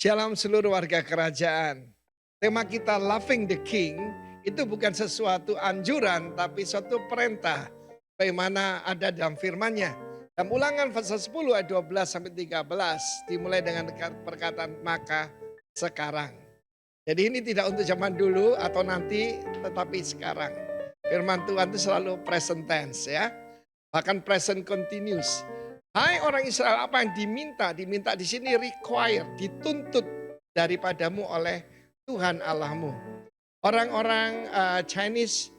Shalom seluruh warga kerajaan. Tema kita Loving the King itu bukan sesuatu anjuran tapi suatu perintah. Bagaimana ada dalam firman-Nya. Dalam Ulangan pasal 10 ayat 12 sampai 13 dimulai dengan perkataan maka sekarang. Jadi ini tidak untuk zaman dulu atau nanti tetapi sekarang. Firman Tuhan itu selalu present tense ya. Bahkan present continuous. Hai orang Israel, apa yang diminta? Diminta di sini require, dituntut daripadamu oleh Tuhan Allahmu. Orang-orang Chinese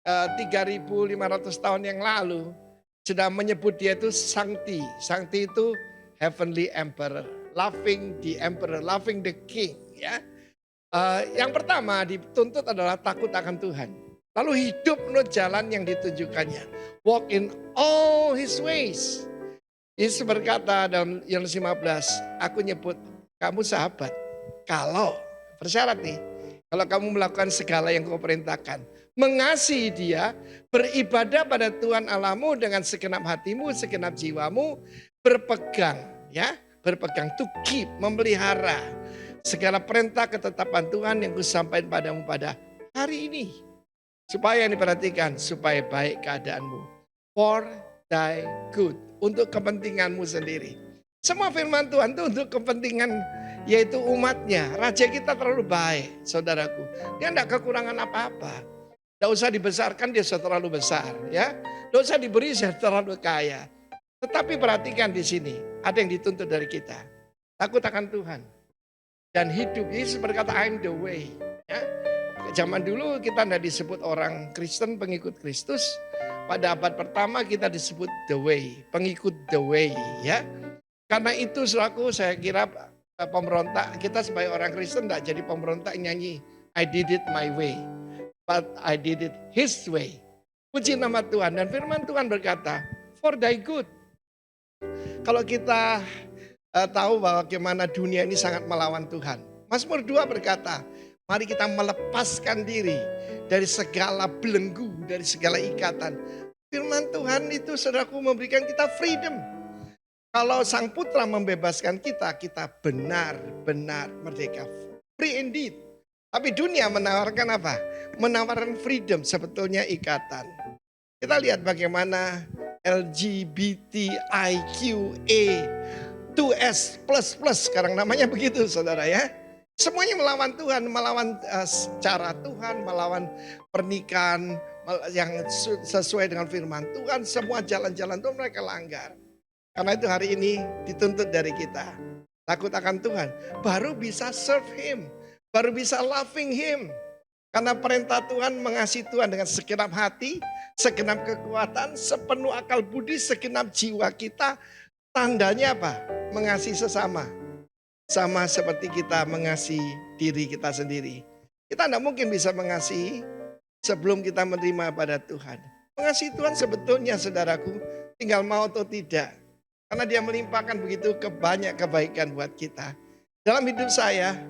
3.500 tahun yang lalu sudah menyebut dia itu Sangti. Sangti itu Heavenly Emperor, loving the Emperor, loving the King. Ya, yang pertama dituntut adalah takut akan Tuhan. Lalu hidup menurut jalan yang ditunjukkannya. Walk in all His ways. Yesus berkata dalam Yohanes 15, aku nyebut kamu sahabat. Kalau, bersyarat nih, kalau kamu melakukan segala yang kau perintahkan. Mengasihi dia, beribadah pada Tuhan Allahmu dengan segenap hatimu, segenap jiwamu. Berpegang, ya, berpegang, to keep, memelihara. Segala perintah ketetapan Tuhan yang kusampaikan padamu pada hari ini. Supaya yang diperhatikan, supaya baik keadaanmu. For thy good. Untuk kepentinganmu sendiri. Semua firman Tuhan itu untuk kepentingan yaitu umatnya. Raja kita terlalu baik, saudaraku. Dia tidak kekurangan apa-apa. Tidak usah dibesarkan, dia sudah terlalu besar. Ya, tidak usah diberi, dia terlalu kaya. Tetapi perhatikan di sini, ada yang dituntut dari kita. Takut akan Tuhan. Dan hidup, Yesus berkata, I'm the way. Ya. Zaman dulu kita tidak disebut orang Kristen, pengikut Kristus. Pada abad pertama kita disebut the way, pengikut the way ya. Karena itu selaku saya kira pemberontak, kita sebagai orang Kristen tidak jadi pemberontak nyanyi I did it my way, but I did it His way. Puji nama Tuhan dan firman Tuhan berkata, for thy good. Kalau kita tahu bahwa bagaimana dunia ini sangat melawan Tuhan. Mazmur 2 berkata, mari kita melepaskan diri dari segala belenggu, dari segala ikatan. Firman Tuhan itu saudaraku memberikan kita freedom. Kalau Sang Putra membebaskan kita, kita benar-benar merdeka. Free indeed. Tapi dunia menawarkan apa? Menawarkan freedom, sebetulnya ikatan. Kita lihat bagaimana LGBTIQA 2S++ sekarang namanya begitu saudara ya. Semuanya melawan Tuhan, melawan cara Tuhan, melawan pernikahan yang sesuai dengan firman Tuhan. Semua jalan-jalan Tuhan mereka langgar. Karena itu hari ini dituntut dari kita. Takut akan Tuhan, baru bisa serve Him, baru bisa loving Him. Karena perintah Tuhan mengasihi Tuhan dengan segenap hati, segenap kekuatan, sepenuh akal budi, segenap jiwa kita. Tandanya apa? Mengasihi sesama. Sama seperti kita mengasihi diri kita sendiri. Kita tidak mungkin bisa mengasihi sebelum kita menerima pada Tuhan. Mengasihi Tuhan sebetulnya saudaraku tinggal mau atau tidak. Karena dia melimpahkan begitu banyak kebaikan buat kita. Dalam hidup saya,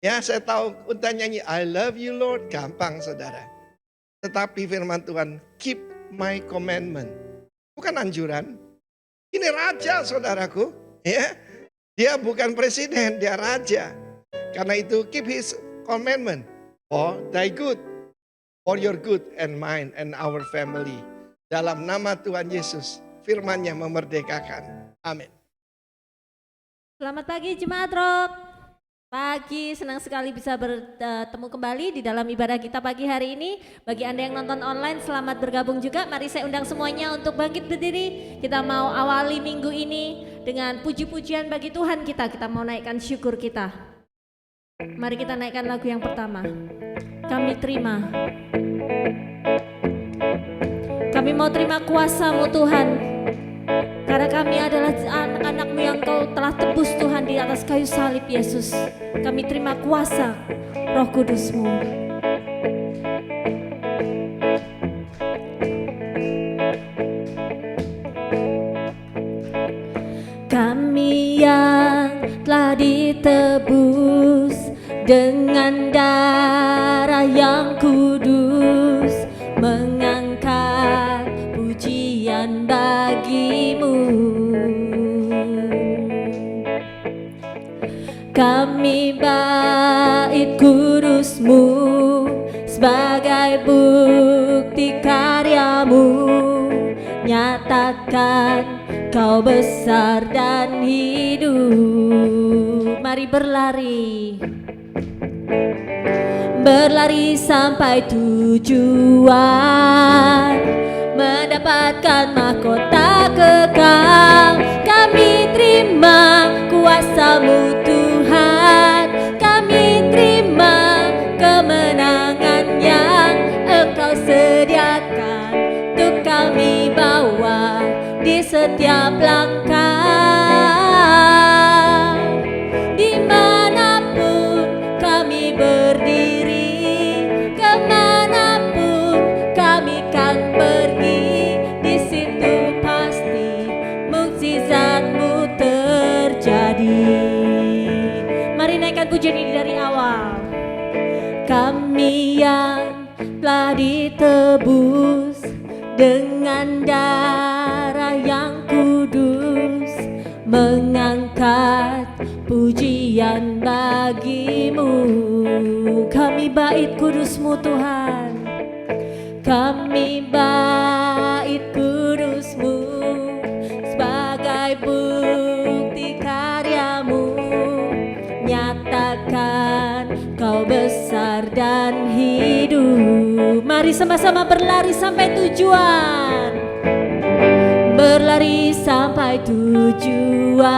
ya saya tahu untuk nyanyi I love you Lord, gampang saudara. Tetapi firman Tuhan, keep my commandment. Bukan anjuran. Ini raja saudaraku, ya. Dia bukan presiden, dia raja. Karena itu keep his commandment for thy good, for your good and mine and our family. Dalam nama Tuhan Yesus, firman-Nya memerdekakan. Amin. Selamat pagi Jemaat Rock. Pagi, senang sekali bisa bertemu kembali di dalam ibadah kita pagi hari ini. Bagi Anda yang nonton online, selamat bergabung juga. Mari saya undang semuanya untuk bangkit berdiri. Kita mau awali minggu ini dengan puji-pujian bagi Tuhan kita. Kita mau naikkan syukur kita. Mari kita naikkan lagu yang pertama. Kami terima. Kami mau terima kuasa-Mu Tuhan. Karena kami adalah anak-anak-Mu yang Kau telah tebus Tuhan di atas kayu salib Yesus. Kami terima kuasa Roh Kudus-Mu. Kami yang telah ditebus dengan darah yang kudus, mengangkat pujian bagi-Mu. Kami bait kudus-Mu sebagai bukti karya-Mu. Nyatakan Kau besar dan hidup. Mari berlari, berlari sampai tujuan, mendapatkan mahkota kekal. Kami terima kuasa-Mu Tuhan, kami terima kemenangan yang Engkau sediakan untuk kami bawa di setiap langkah. Dimanapun kami berdiri, kemanapun kami kan pergi, di situ pasti mukjizat-Mu terjadi. Mari naikkan pujian ini dari awal. Kami yang telah ditebus dengan darah yang kudus, mengangkat pujian bagi-Mu. Kami bait kudus-Mu Tuhan, kami bait kudus-Mu sebagai bukti karya-Mu. Nyatakan Kau besar dan hidup. Mari sama-sama berlari sampai tujuan, berlari sampai tujuan,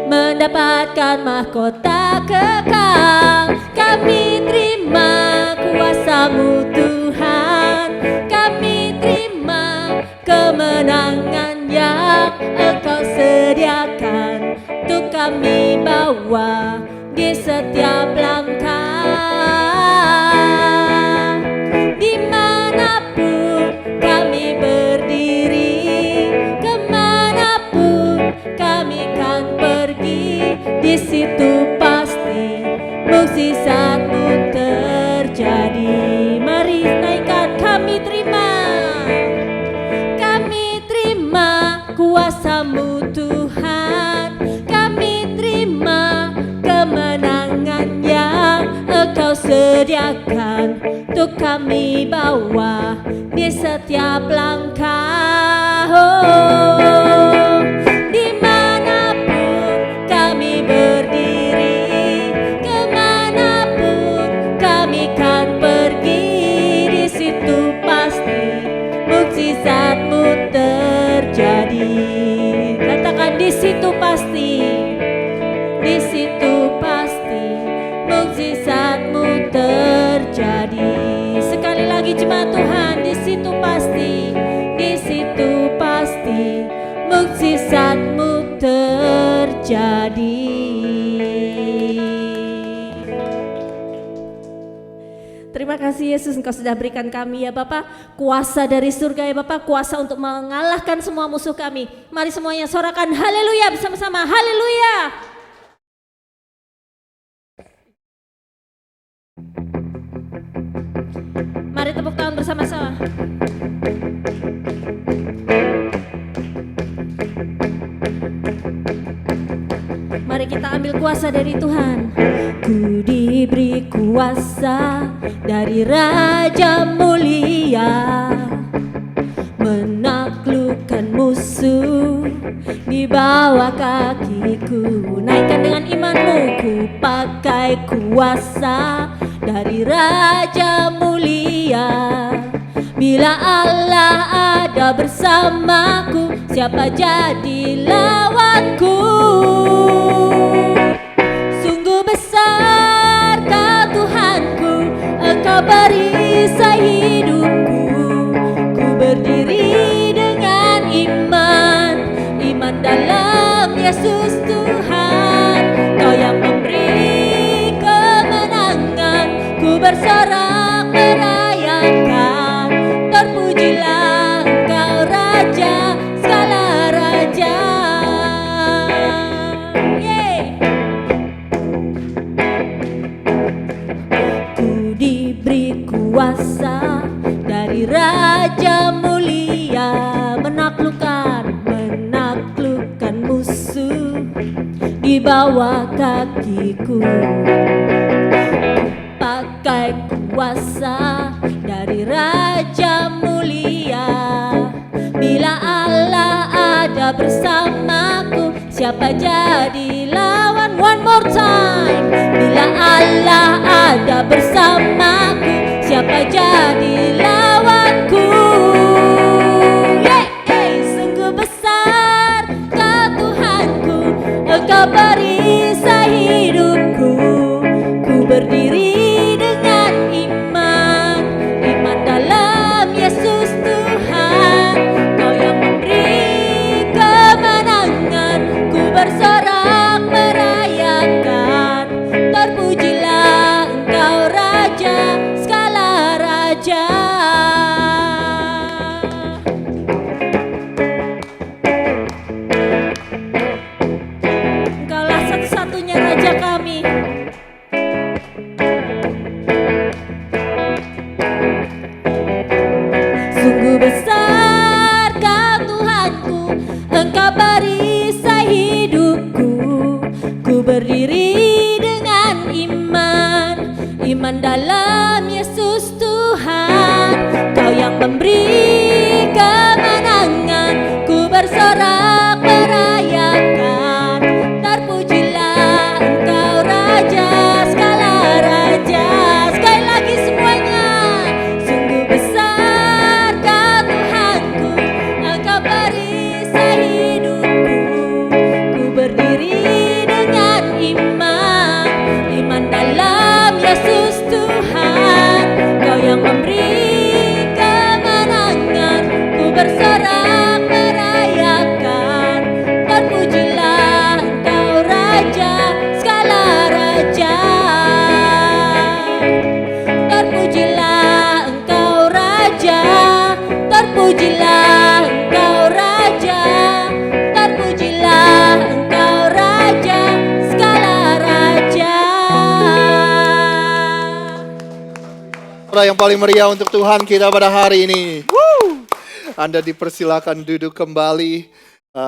mendapatkan mahkota kekal. Kami terima kuasa-Mu Tuhan, kami terima kemenangan yang Engkau sediakan untuk kami bawa di setiap langkah. Dimanapun kami berdiri, kemanapun kami kan pergi, di situ pasti mukjizat-Mu terjadi. Mari naikkan, kami terima kuasa-Mu Tuhan, kami terima kemenangan yang Engkau sediakan untuk kami bawa di setiap langkah. Oh, dimanapun kami berdiri, kemanapun kami kan pergi, di situ pasti mukjizat-Mu terjadi. Katakan, di situ pasti, di situ pasti mukjizat-Mu terjadi. Sekali lagi jemaat Tuhan, di situ pasti, di situ pasti mukjizat-Mu terjadi. Terima kasih Yesus, Engkau sudah berikan kami ya Bapak kuasa dari surga ya Bapak, kuasa untuk mengalahkan semua musuh kami. Mari semuanya sorakan haleluya bersama-sama, haleluya. Mari tepuk tangan bersama-sama. Mari kita ambil kuasa dari Tuhan. Ku diberi kuasa dari Raja mulia, menaklukkan musuh di bawah kakiku. Naikkan dengan imanmu. Ku pakai kuasa dari Raja mulia. Bila Allah ada bersamaku, siapa jadi lawanku? Sungguh besar Kau Tuhanku, Engkau perisai hidupku. Ku berdiri dengan iman, iman dalam Yesus Tuhan. Kau yang memberi kemenangan, ku bersorak merayakan. Terpujilah Engkau Raja segala raja. Ku diberi kuasa dari Raja mulia, menaklukkan musuh di di bawah kakiku. Pakai kuasa dari Raja Mulia. Bila Allah ada bersamaku, siapa jadi lawan? One more time. Bila Allah ada bersamaku, siapa jadi lawanku? Sungguh besar Kau Tuhanku, Engkau perisai hidupku. Ku berdiri dengan iman, iman dalam Yesus Tuhan. Kau yang memberi kemenangan, ku bersorak merayakan. Terpujilah Engkau Raja, segala raja. Engkaulah satu-satunya Raja kami. Sungguh besar Kau Tuhanku, Engkau perisai hidupku. Ku berdiri dengan iman, iman dalam Yesus Tuhan. Kau yang memberi kemenangan, ku bersorak merayakan. Terpujilah Engkau Raja, segala raja. Sekali lagi semuanya. Sungguh besar Kau Tuhanku, Engkau perisai hidupku. Ku berdiri dengan iman, iman dalam Yesus Tuhan. Kau yang memberi kemenangan, ku bersorak merayakan. Terpujilah Engkau Raja, segala raja. Terpujilah Engkau Raja, terpujilah Engkau Raja, terpujilah Engkau Raja, segala raja. Suara yang paling meriah untuk Tuhan kita pada hari ini. Woo! Anda dipersilakan duduk kembali.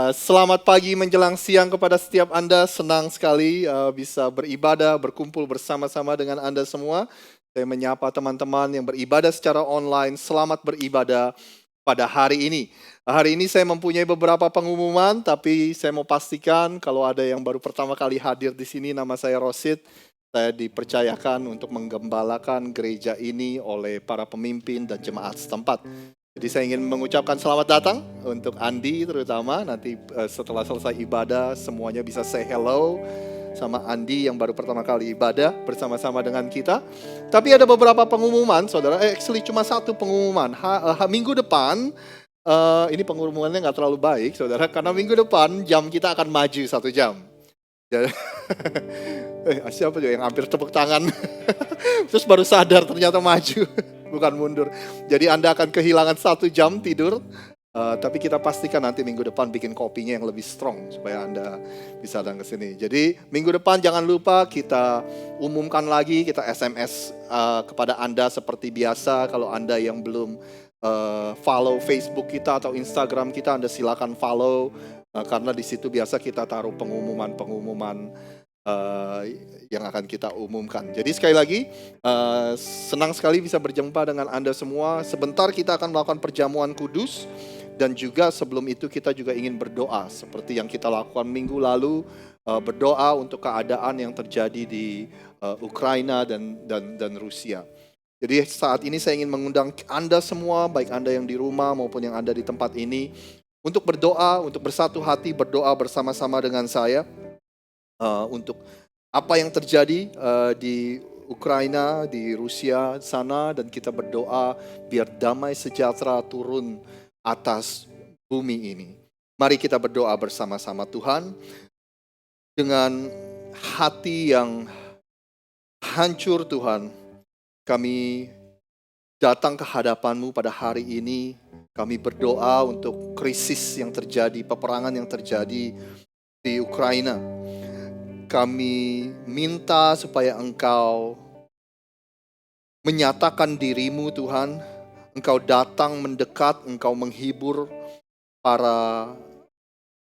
Selamat pagi menjelang siang kepada setiap Anda. Senang sekali bisa beribadah, berkumpul bersama-sama dengan Anda semua. Saya menyapa teman-teman yang beribadah secara online. Selamat beribadah pada hari ini. Hari ini saya mempunyai beberapa pengumuman, tapi saya mau pastikan kalau ada yang baru pertama kali hadir di sini, nama saya Rosid. Saya dipercayakan untuk menggembalakan gereja ini oleh para pemimpin dan jemaat setempat. Jadi saya ingin mengucapkan selamat datang untuk Andi terutama. Nanti setelah selesai ibadah semuanya bisa say hello sama Andi yang baru pertama kali ibadah bersama-sama dengan kita. Tapi ada beberapa pengumuman saudara, actually cuma satu pengumuman. Minggu depan, ini pengumumannya nggak terlalu baik saudara, karena minggu depan jam kita akan maju 1 jam. Jadi, siapa juga yang hampir tepuk tangan, terus baru sadar ternyata maju, bukan mundur. Jadi Anda akan kehilangan 1 jam tidur, tapi kita pastikan nanti minggu depan bikin kopinya yang lebih strong supaya Anda bisa datang ke sini. Jadi minggu depan jangan lupa kita umumkan lagi, kita SMS kepada Anda seperti biasa. Kalau Anda yang belum follow Facebook kita atau Instagram kita, Anda silakan follow. Karena di situ biasa kita taruh pengumuman-pengumuman yang akan kita umumkan. Jadi sekali lagi, senang sekali bisa berjumpa dengan Anda semua. Sebentar kita akan melakukan perjamuan kudus. Dan juga sebelum itu kita juga ingin berdoa. Seperti yang kita lakukan minggu lalu. Berdoa untuk keadaan yang terjadi di Ukraina dan Rusia. Jadi saat ini saya ingin mengundang Anda semua, baik Anda yang di rumah maupun yang ada di tempat ini, untuk berdoa, untuk bersatu hati, berdoa bersama-sama dengan saya untuk apa yang terjadi di Ukraina, di Rusia sana, dan kita berdoa biar damai sejahtera turun atas bumi ini. Mari kita berdoa bersama-sama. Tuhan, dengan hati yang hancur Tuhan, kami datang ke hadapan-Mu pada hari ini. Kami berdoa untuk krisis yang terjadi, peperangan yang terjadi di Ukraina. Kami minta supaya Engkau menyatakan diri-Mu Tuhan. Engkau datang mendekat, Engkau menghibur para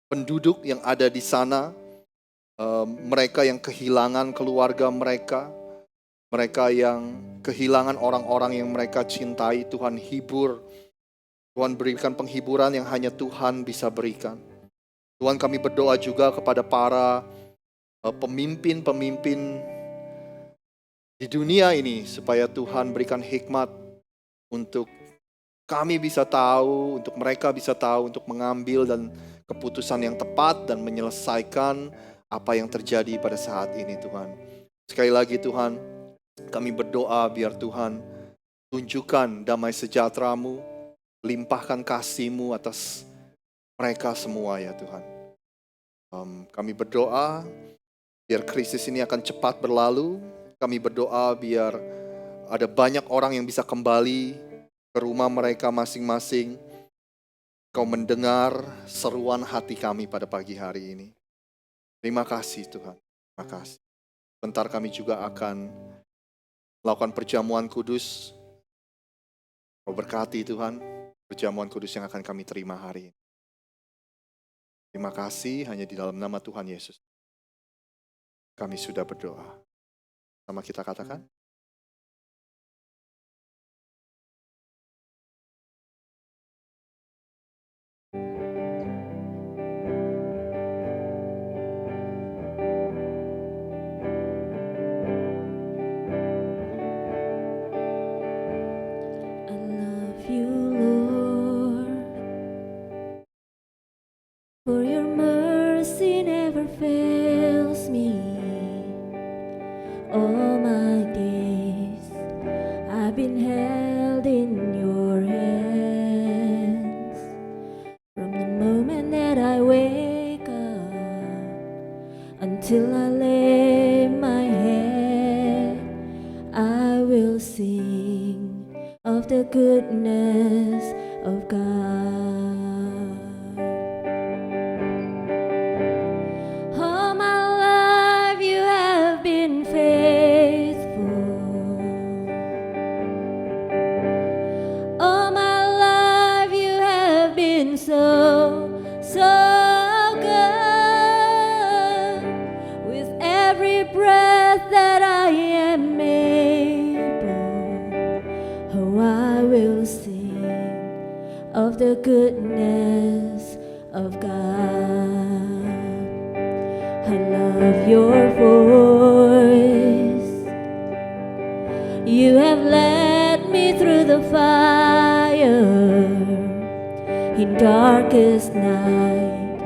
penduduk yang ada di sana. mereka yang kehilangan keluarga mereka, mereka yang kehilangan orang-orang yang mereka cintai. Tuhan hibur, Tuhan berikan penghiburan yang hanya Tuhan bisa berikan. Tuhan, kami berdoa juga kepada para pemimpin-pemimpin di dunia ini, supaya Tuhan berikan hikmat untuk kami bisa tahu, untuk mereka bisa tahu, untuk mengambil dan keputusan yang tepat dan menyelesaikan apa yang terjadi pada saat ini, Tuhan. Sekali lagi Tuhan, kami berdoa biar Tuhan tunjukkan damai sejahtera-Mu, limpahkan kasih-Mu atas mereka semua ya Tuhan. Kami berdoa biar krisis ini akan cepat berlalu. Kami berdoa biar ada banyak orang yang bisa kembali ke rumah mereka masing-masing. Kau mendengar seruan hati kami pada pagi hari ini. Terima kasih Tuhan, terima kasih. Sebentar kami juga akan melakukan perjamuan kudus. Kau berkati Tuhan, perjamuan kudus yang akan kami terima hari ini. Terima kasih, hanya di dalam nama Tuhan Yesus kami sudah berdoa. Sama kita katakan. I love you, Lord, for your mercy never fails me. All my days I've been held in your hands. From the moment that I wake up until I lay my head, I will sing of the goodness of God. All my life you have been faithful. All my life you have been so, so good. With every breath that I am able, oh, I will sing of the goodness of God. I love your voice. You have led me through the fire in darkest night.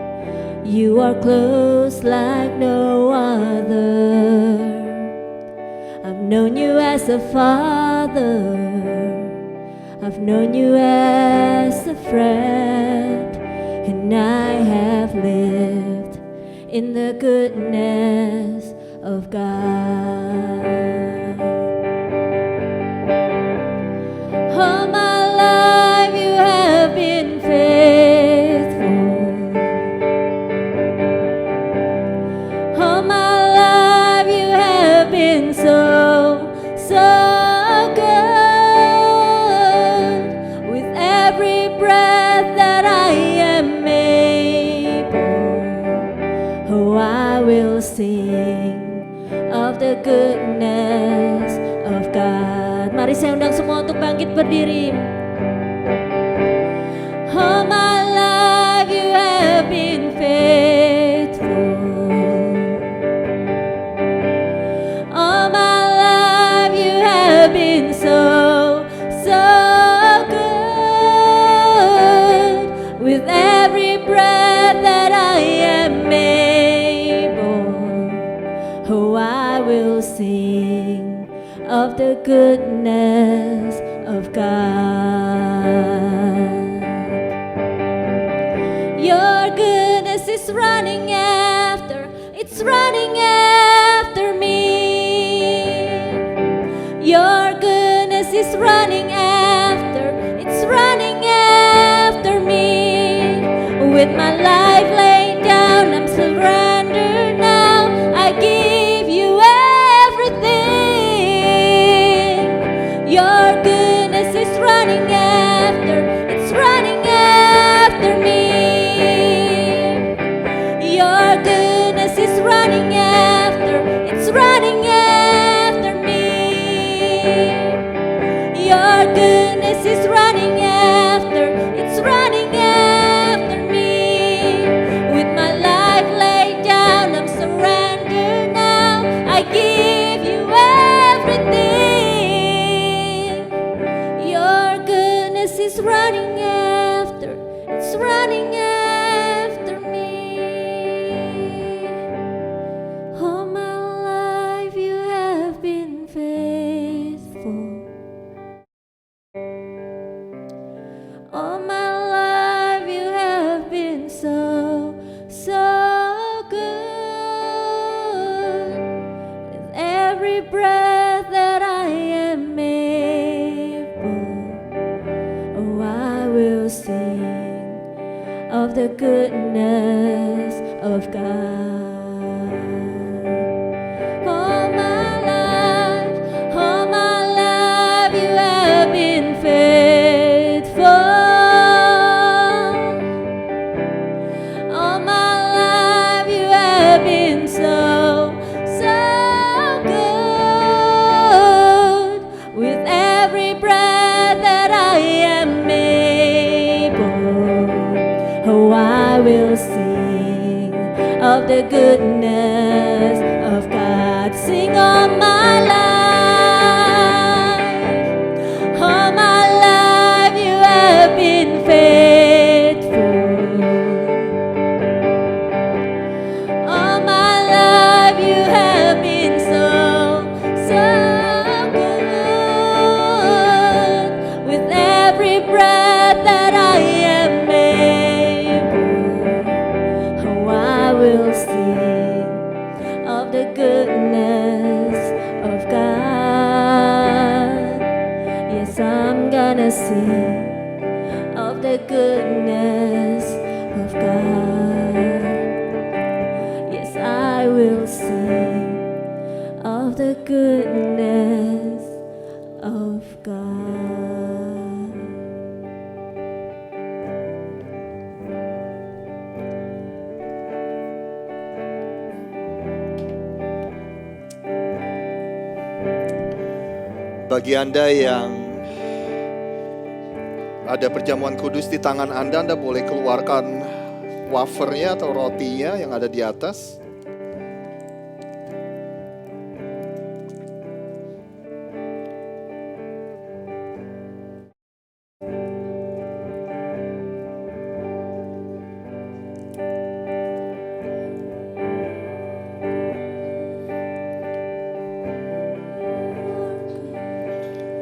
You are close like no other. I've known you as a father. I've known you as a friend, and I have lived in the goodness of God. All my life you have been faithful. All my life you have been so, so good. With every breath that I am able, oh, I will sing of the goodness of God. Mari saya undang semua untuk bangkit berdiri. All my life you have been faithful. All my life you have been so, so good. With every breath that I am able, oh, I will sing of the goodness of God. Your goodness is running after, it's running after me. Your goodness is running after, it's running after me. With my life laid down, I'm surrendered now. I give you everything. Your goodness is running after, it's running after me. Your goodness is running Your goodness is running after, it's running after me. With my life laid down, I'm surrendered now. I give you everything. Your goodness is running after, it's running after me. All my life you have been faithful. All my life you have been so, so good. With every breath that I am able, oh, I will sing of the goodness of God. All my life you have been faithful. All my life you have been so, so good. With every breath that I am able, oh, I will sing of the goodness of God. Sing all my life you have been faithful. All my life you have been so, so good. With every breath that I am able, oh, I will sing of the goodness of God. Yes, I'm gonna sing of the goodness of God. Yes, I will sing of the goodness of God. Bagi Anda yang ada perjamuan kudus di tangan Anda, Anda boleh keluarkan wafernya atau rotinya yang ada di atas.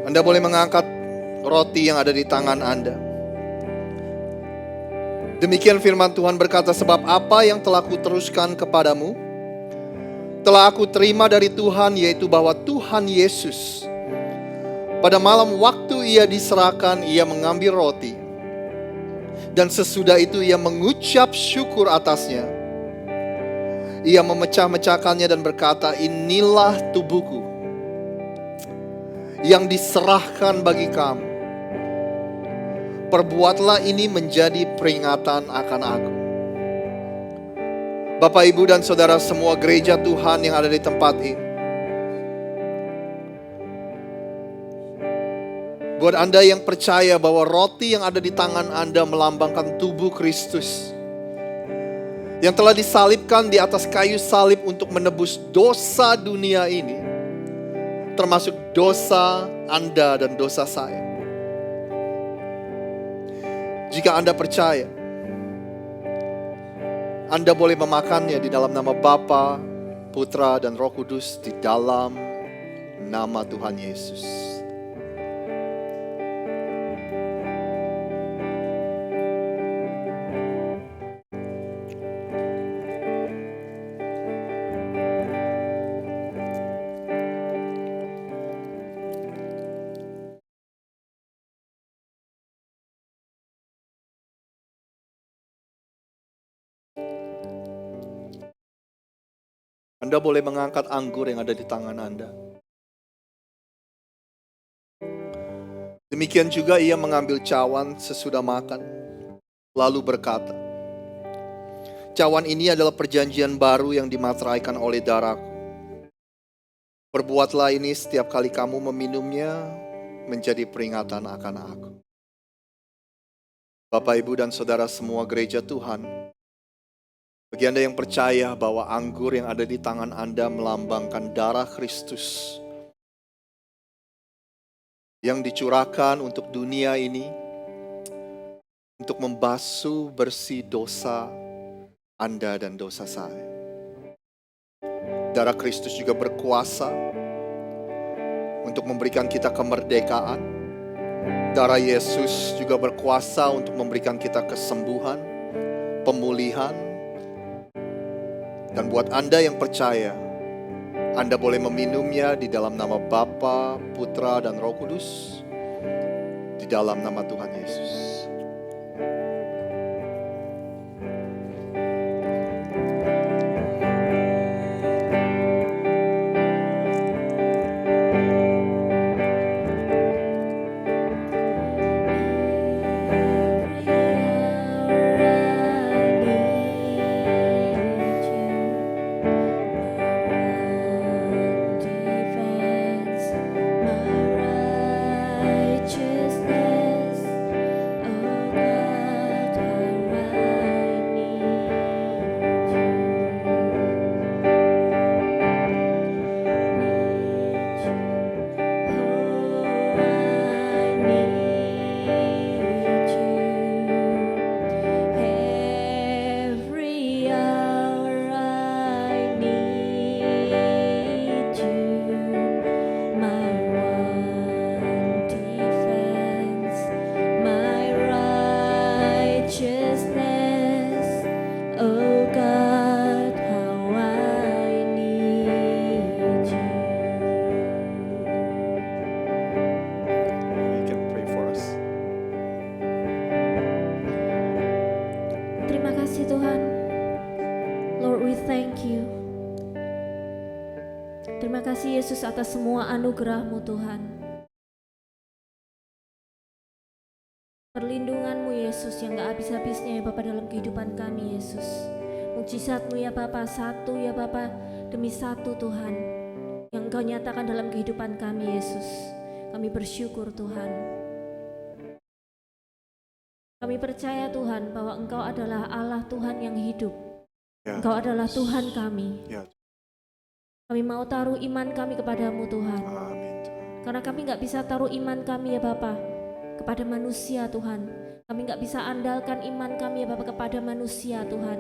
Anda boleh mengangkat roti yang ada di tangan Anda. Demikian firman Tuhan berkata, sebab apa yang telah kuteruskan kepadamu, telah aku terima dari Tuhan, yaitu bahwa Tuhan Yesus, pada malam waktu ia diserahkan, ia mengambil roti. Dan sesudah itu ia mengucap syukur atasnya. Ia memecah-mecahkannya dan berkata, inilah tubuhku yang diserahkan bagi kamu. Perbuatlah ini menjadi peringatan akan aku. Bapak, Ibu, dan Saudara semua gereja Tuhan yang ada di tempat ini. Buat Anda yang percaya bahwa roti yang ada di tangan Anda melambangkan tubuh Kristus, yang telah disalibkan di atas kayu salib untuk menebus dosa dunia ini, termasuk dosa Anda dan dosa saya. Jika Anda percaya, Anda boleh memakannya di dalam nama Bapa, Putra, dan Roh Kudus, di dalam nama Tuhan Yesus. Anda boleh mengangkat anggur yang ada di tangan Anda. Demikian juga ia mengambil cawan sesudah makan, lalu berkata, cawan ini adalah perjanjian baru yang dimateraikan oleh darahku. Perbuatlah ini setiap kali kamu meminumnya, menjadi peringatan akan aku. Bapak, Ibu, dan Saudara semua gereja Tuhan, bagi Anda yang percaya bahwa anggur yang ada di tangan Anda melambangkan darah Kristus yang dicurahkan untuk dunia ini, untuk membasuh bersih dosa Anda dan dosa saya. Darah Kristus juga berkuasa untuk memberikan kita kemerdekaan. Darah Yesus juga berkuasa untuk memberikan kita kesembuhan, pemulihan. Dan buat Anda yang percaya, Anda boleh meminumnya di dalam nama Bapa, Putra, dan Roh Kudus, di dalam nama Tuhan Yesus. Terima kasih Tuhan. Lord, we thank you. Terima kasih Yesus atas semua anugerah-Mu Tuhan. Perlindungan-Mu Yesus yang gak habis-habisnya ya Bapa dalam kehidupan kami Yesus. Mukjizat-Mu ya Bapa, satu ya Bapa demi satu Tuhan, yang Engkau nyatakan dalam kehidupan kami Yesus. Kami bersyukur Tuhan. Kami percaya Tuhan bahwa Engkau adalah Allah Tuhan yang hidup. Ya, Engkau adalah Tuhan kami. Ya. Kami mau taruh iman kami kepadamu Tuhan. Amin. Karena kami gak bisa taruh iman kami ya Bapa kepada manusia Tuhan. Kami gak bisa andalkan iman kami ya Bapa kepada manusia Tuhan.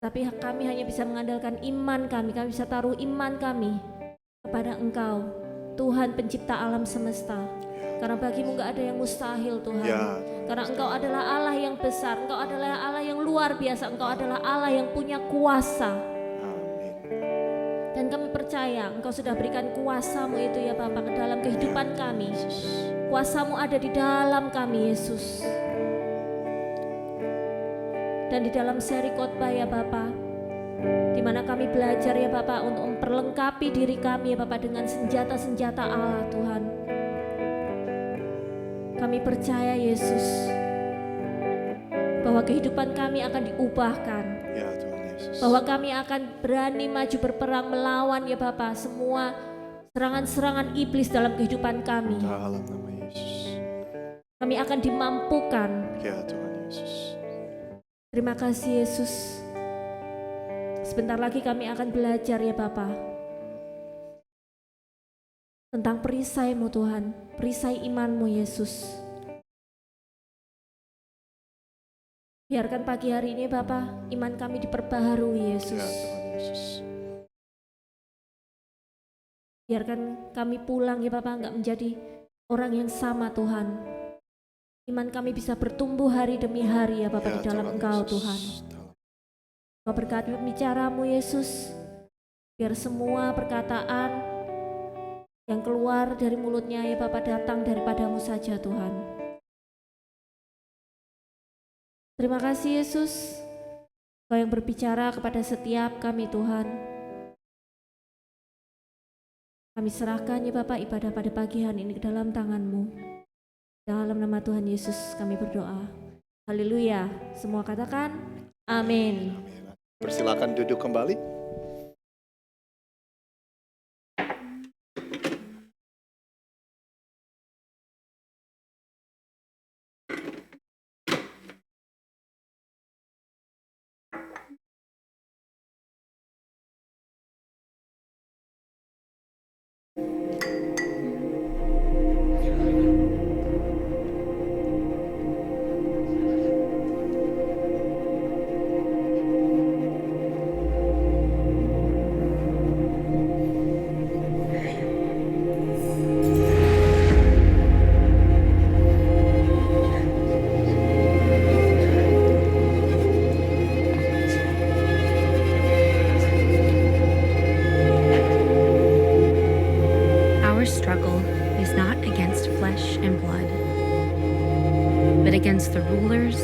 Tapi kami hanya bisa mengandalkan iman kami. Kami bisa taruh iman kami kepada Engkau, Tuhan pencipta alam semesta. Karena bagimu gak ada yang mustahil Tuhan. Ya. Karena Engkau adalah Allah yang besar, Engkau adalah Allah yang luar biasa, Engkau adalah Allah yang punya kuasa. Amin. Dan kami percaya Engkau sudah berikan kuasa-Mu itu ya Bapa ke dalam kehidupan kami. Kuasa-Mu ada di dalam kami Yesus. Dan di dalam seri khotbah ya Bapa, di mana kami belajar ya Bapa untuk memperlengkapi diri kami ya Bapa dengan senjata-senjata Allah Tuhan. Kami percaya Yesus bahwa kehidupan kami akan diubahkan. Ya Tuhan Yesus. Bahwa kami akan berani maju berperang melawan ya Bapa semua serangan-serangan iblis dalam kehidupan kami. Dalam nama Yesus. Kami akan dimampukan. Ya Tuhan Yesus. Terima kasih Yesus. Sebentar lagi kami akan belajar ya Bapa tentang perisai-Mu Tuhan, perisai iman-Mu Yesus. Biarkan pagi hari ini Bapa, iman kami diperbaharui Yesus. Ya Tuhan Yesus. Biarkan kami pulang ya Bapa enggak menjadi orang yang sama Tuhan. Iman kami bisa bertumbuh hari demi hari ya Bapa Ya, di dalam Tuhan Engkau Yesus. Tuhan. Kau berkati pembicaramu Yesus. Biar semua perkataan yang keluar dari mulutnya ya Bapa datang daripadamu saja Tuhan. Terima kasih Yesus. Kau yang berbicara kepada setiap kami Tuhan. Kami serahkan ya Bapa ibadah pada pagi hari ini ke dalam tangan-Mu. Dalam nama Tuhan Yesus kami berdoa. Haleluya. Semua katakan amin. Persilakan duduk kembali. Our struggle is not against flesh and blood, but against the rulers,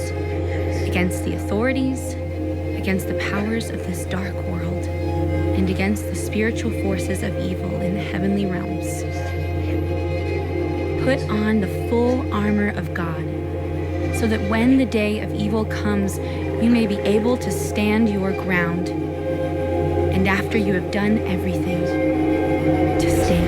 against the authorities, against the powers of this dark world, and against the spiritual forces of evil in the heavenly realms. Put on the full armor of God, so that when the day of evil comes, you may be able to stand your ground, and after you have done everything, to stand.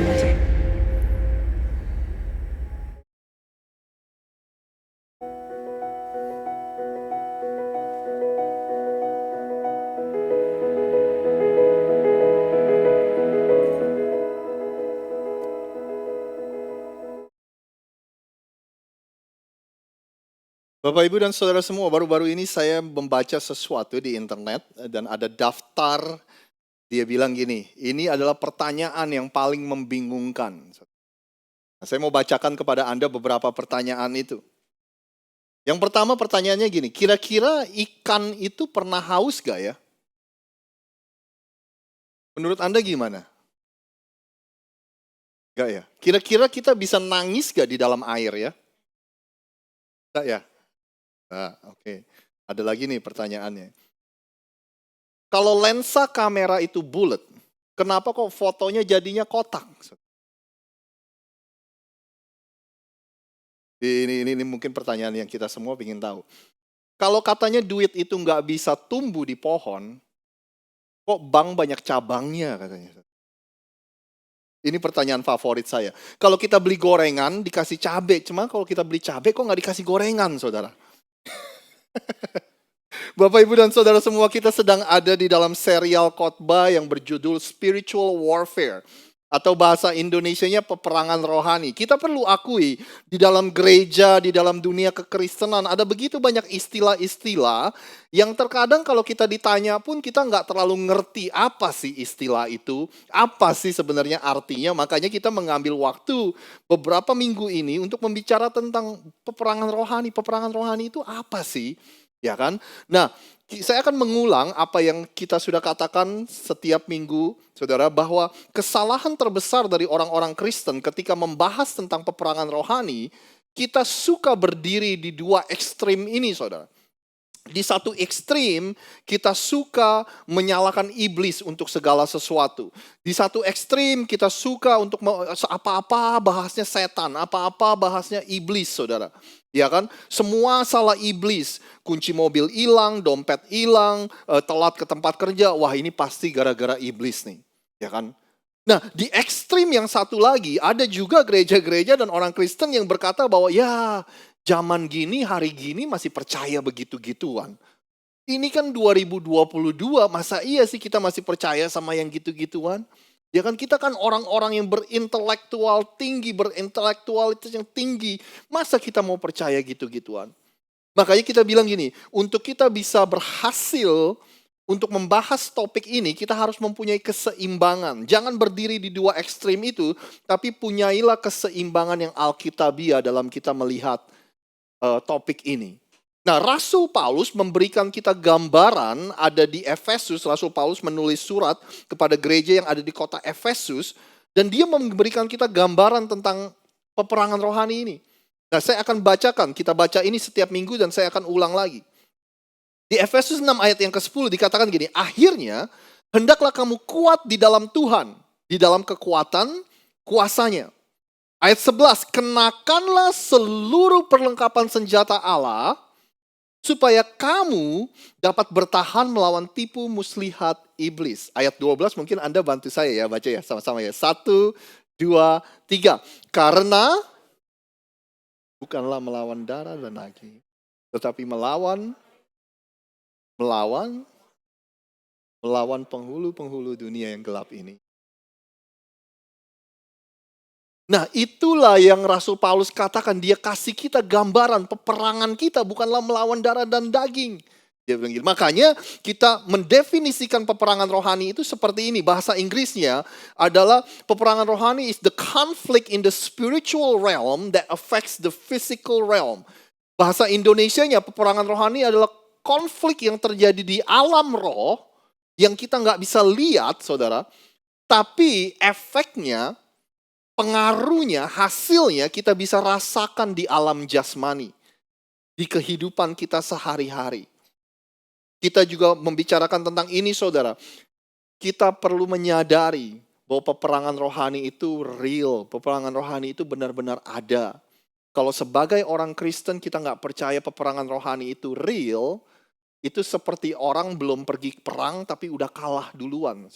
Bapak, Ibu, dan Saudara semua, baru-baru ini saya membaca sesuatu di internet dan ada daftar, dia bilang gini, ini adalah pertanyaan yang paling membingungkan. Nah, saya mau bacakan kepada Anda beberapa pertanyaan itu. Yang pertama pertanyaannya gini, kira-kira ikan itu pernah haus gak ya? Menurut Anda gimana? Gak ya? Kira-kira kita bisa nangis gak di dalam air ya? Gak ya? Nah, oke. Ada lagi nih pertanyaannya. Kalau lensa kamera itu bulat, kenapa kok fotonya jadinya kotak? Ini mungkin pertanyaan yang kita semua ingin tahu. Kalau katanya duit itu nggak bisa tumbuh di pohon, kok bank banyak cabangnya katanya. Ini pertanyaan favorit saya. Kalau kita beli gorengan dikasih cabai, cuma kalau kita beli cabai kok nggak dikasih gorengan, saudara? Bapak, Ibu, dan Saudara semua, kita sedang ada di dalam serial khotbah yang berjudul Spiritual Warfare. Atau bahasa Indonesianya peperangan rohani. Kita perlu akui, di dalam gereja, di dalam dunia kekristenan, ada begitu banyak istilah-istilah yang terkadang kalau kita ditanya pun kita nggak terlalu ngerti apa sih istilah itu, apa sih sebenarnya artinya. Makanya kita mengambil waktu beberapa minggu ini untuk membicara tentang peperangan rohani. Peperangan rohani itu apa sih? Ya kan? Nah, saya akan mengulang apa yang kita sudah katakan setiap minggu, saudara, bahwa kesalahan terbesar dari orang-orang Kristen ketika membahas tentang peperangan rohani, kita suka berdiri di dua ekstrim ini, saudara. Di satu ekstrim, kita suka menyalahkan iblis untuk segala sesuatu. Di satu ekstrim, kita suka untuk apa-apa bahasnya setan, apa-apa bahasnya iblis, saudara. Ya kan? Semua salah iblis. Kunci mobil hilang, dompet hilang, telat ke tempat kerja. Wah, ini pasti gara-gara iblis nih. Ya kan? Nah, di ekstrim yang satu lagi, ada juga gereja-gereja dan orang Kristen yang berkata bahwa ya, zaman gini, hari gini masih percaya begitu-gituan. Ini kan 2022, masa iya sih kita masih percaya sama yang gitu-gituan? Ya kan, kita kan orang-orang yang berintelektual tinggi, berintelektualitas yang tinggi. Masa kita mau percaya gitu-gituan? Makanya kita bilang gini, untuk kita bisa berhasil untuk membahas topik ini, kita harus mempunyai keseimbangan. Jangan berdiri di dua ekstrim itu, tapi punyailah keseimbangan yang alkitabiah dalam kita melihat topik ini. Nah, Rasul Paulus memberikan kita gambaran, ada di Efesus. Rasul Paulus menulis surat kepada gereja yang ada di kota Efesus, dan dia memberikan kita gambaran tentang peperangan rohani ini. Nah, saya akan bacakan, kita baca ini setiap minggu dan saya akan ulang lagi. Di Efesus 6 ayat yang ke-10 dikatakan gini, akhirnya hendaklah kamu kuat di dalam Tuhan, di dalam kekuatan kuasanya. Ayat 11, kenakanlah seluruh perlengkapan senjata Allah, supaya kamu dapat bertahan melawan tipu muslihat iblis. Ayat 12 mungkin Anda bantu saya ya, baca ya sama-sama ya. 1, 2, 3. Karena bukanlah melawan darah dan daging, tetapi melawan penghulu-penghulu dunia yang gelap ini. Nah, itulah yang Rasul Paulus katakan, dia kasih kita gambaran peperangan kita bukanlah melawan darah dan daging. Dia bilang gitu. Makanya kita mendefinisikan peperangan rohani itu seperti ini. Bahasa Inggrisnya adalah peperangan rohani is the conflict in the spiritual realm that affects the physical realm. Bahasa Indonesianya peperangan rohani adalah konflik yang terjadi di alam roh yang kita nggak bisa lihat, saudara. Tapi efeknya, pengaruhnya, hasilnya kita bisa rasakan di alam jasmani. Di kehidupan kita sehari-hari. Kita juga membicarakan tentang ini, saudara. Kita perlu menyadari bahwa peperangan rohani itu real. Peperangan rohani itu benar-benar ada. Kalau sebagai orang Kristen kita nggak percaya peperangan rohani itu real, itu seperti orang belum pergi perang tapi udah kalah duluan.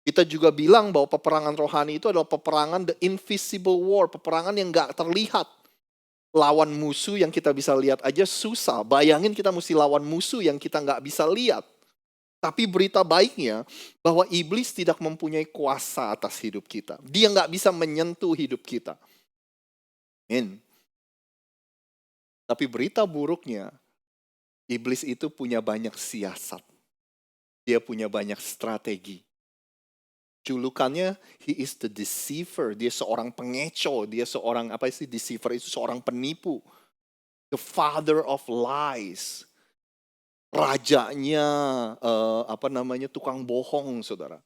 Kita juga bilang bahwa peperangan rohani itu adalah peperangan the invisible war, peperangan yang nggak terlihat. Lawan musuh yang kita bisa lihat aja susah. Bayangin kita mesti lawan musuh yang kita nggak bisa lihat. Tapi berita baiknya bahwa iblis tidak mempunyai kuasa atas hidup kita. Dia nggak bisa menyentuh hidup kita. Amin. Tapi berita buruknya, iblis itu punya banyak siasat. Dia punya banyak strategi. Julukannya, he is the deceiver. Dia seorang pengecoh. Dia seorang, deceiver itu seorang penipu. The father of lies. Rajanya, tukang bohong, saudara.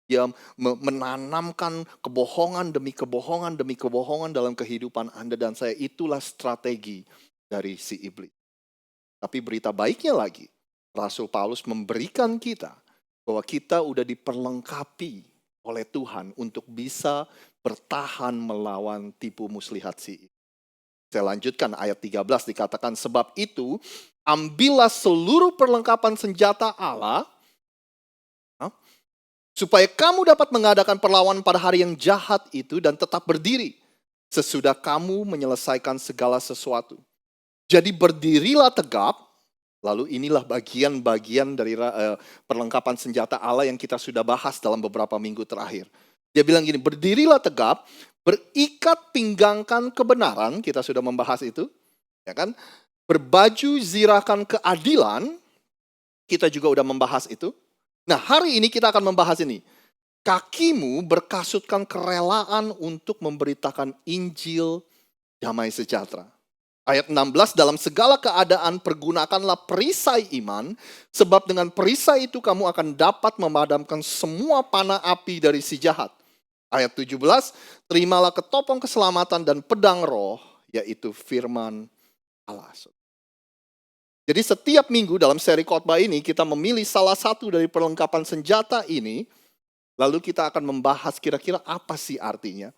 Dia menanamkan kebohongan demi kebohongan demi kebohongan dalam kehidupan Anda dan saya. Itulah strategi dari si iblis. Tapi berita baiknya lagi, Rasul Paulus memberikan kita bahwa kita udah diperlengkapi oleh Tuhan untuk bisa bertahan melawan tipu muslihat si iblis. Saya lanjutkan ayat 13 dikatakan, sebab itu ambillah seluruh perlengkapan senjata Allah supaya kamu dapat mengadakan perlawanan pada hari yang jahat itu dan tetap berdiri sesudah kamu menyelesaikan segala sesuatu. Jadi berdirilah tegap. Lalu inilah bagian-bagian dari perlengkapan senjata Allah yang kita sudah bahas dalam beberapa minggu terakhir. Dia bilang gini, berdirilah tegap, berikat pinggangkan kebenaran, kita sudah membahas itu, ya kan? Berbaju zirahkan keadilan, kita juga udah membahas itu. Nah, hari ini kita akan membahas ini. Kakimu berkasutkan kerelaan untuk memberitakan Injil damai sejahtera. Ayat 16, dalam segala keadaan pergunakanlah perisai iman, sebab dengan perisai itu kamu akan dapat memadamkan semua panah api dari si jahat. Ayat 17, terimalah ketopong keselamatan dan pedang roh, yaitu firman Allah. Jadi setiap minggu dalam seri khotbah ini kita memilih salah satu dari perlengkapan senjata ini, lalu kita akan membahas kira-kira apa sih artinya.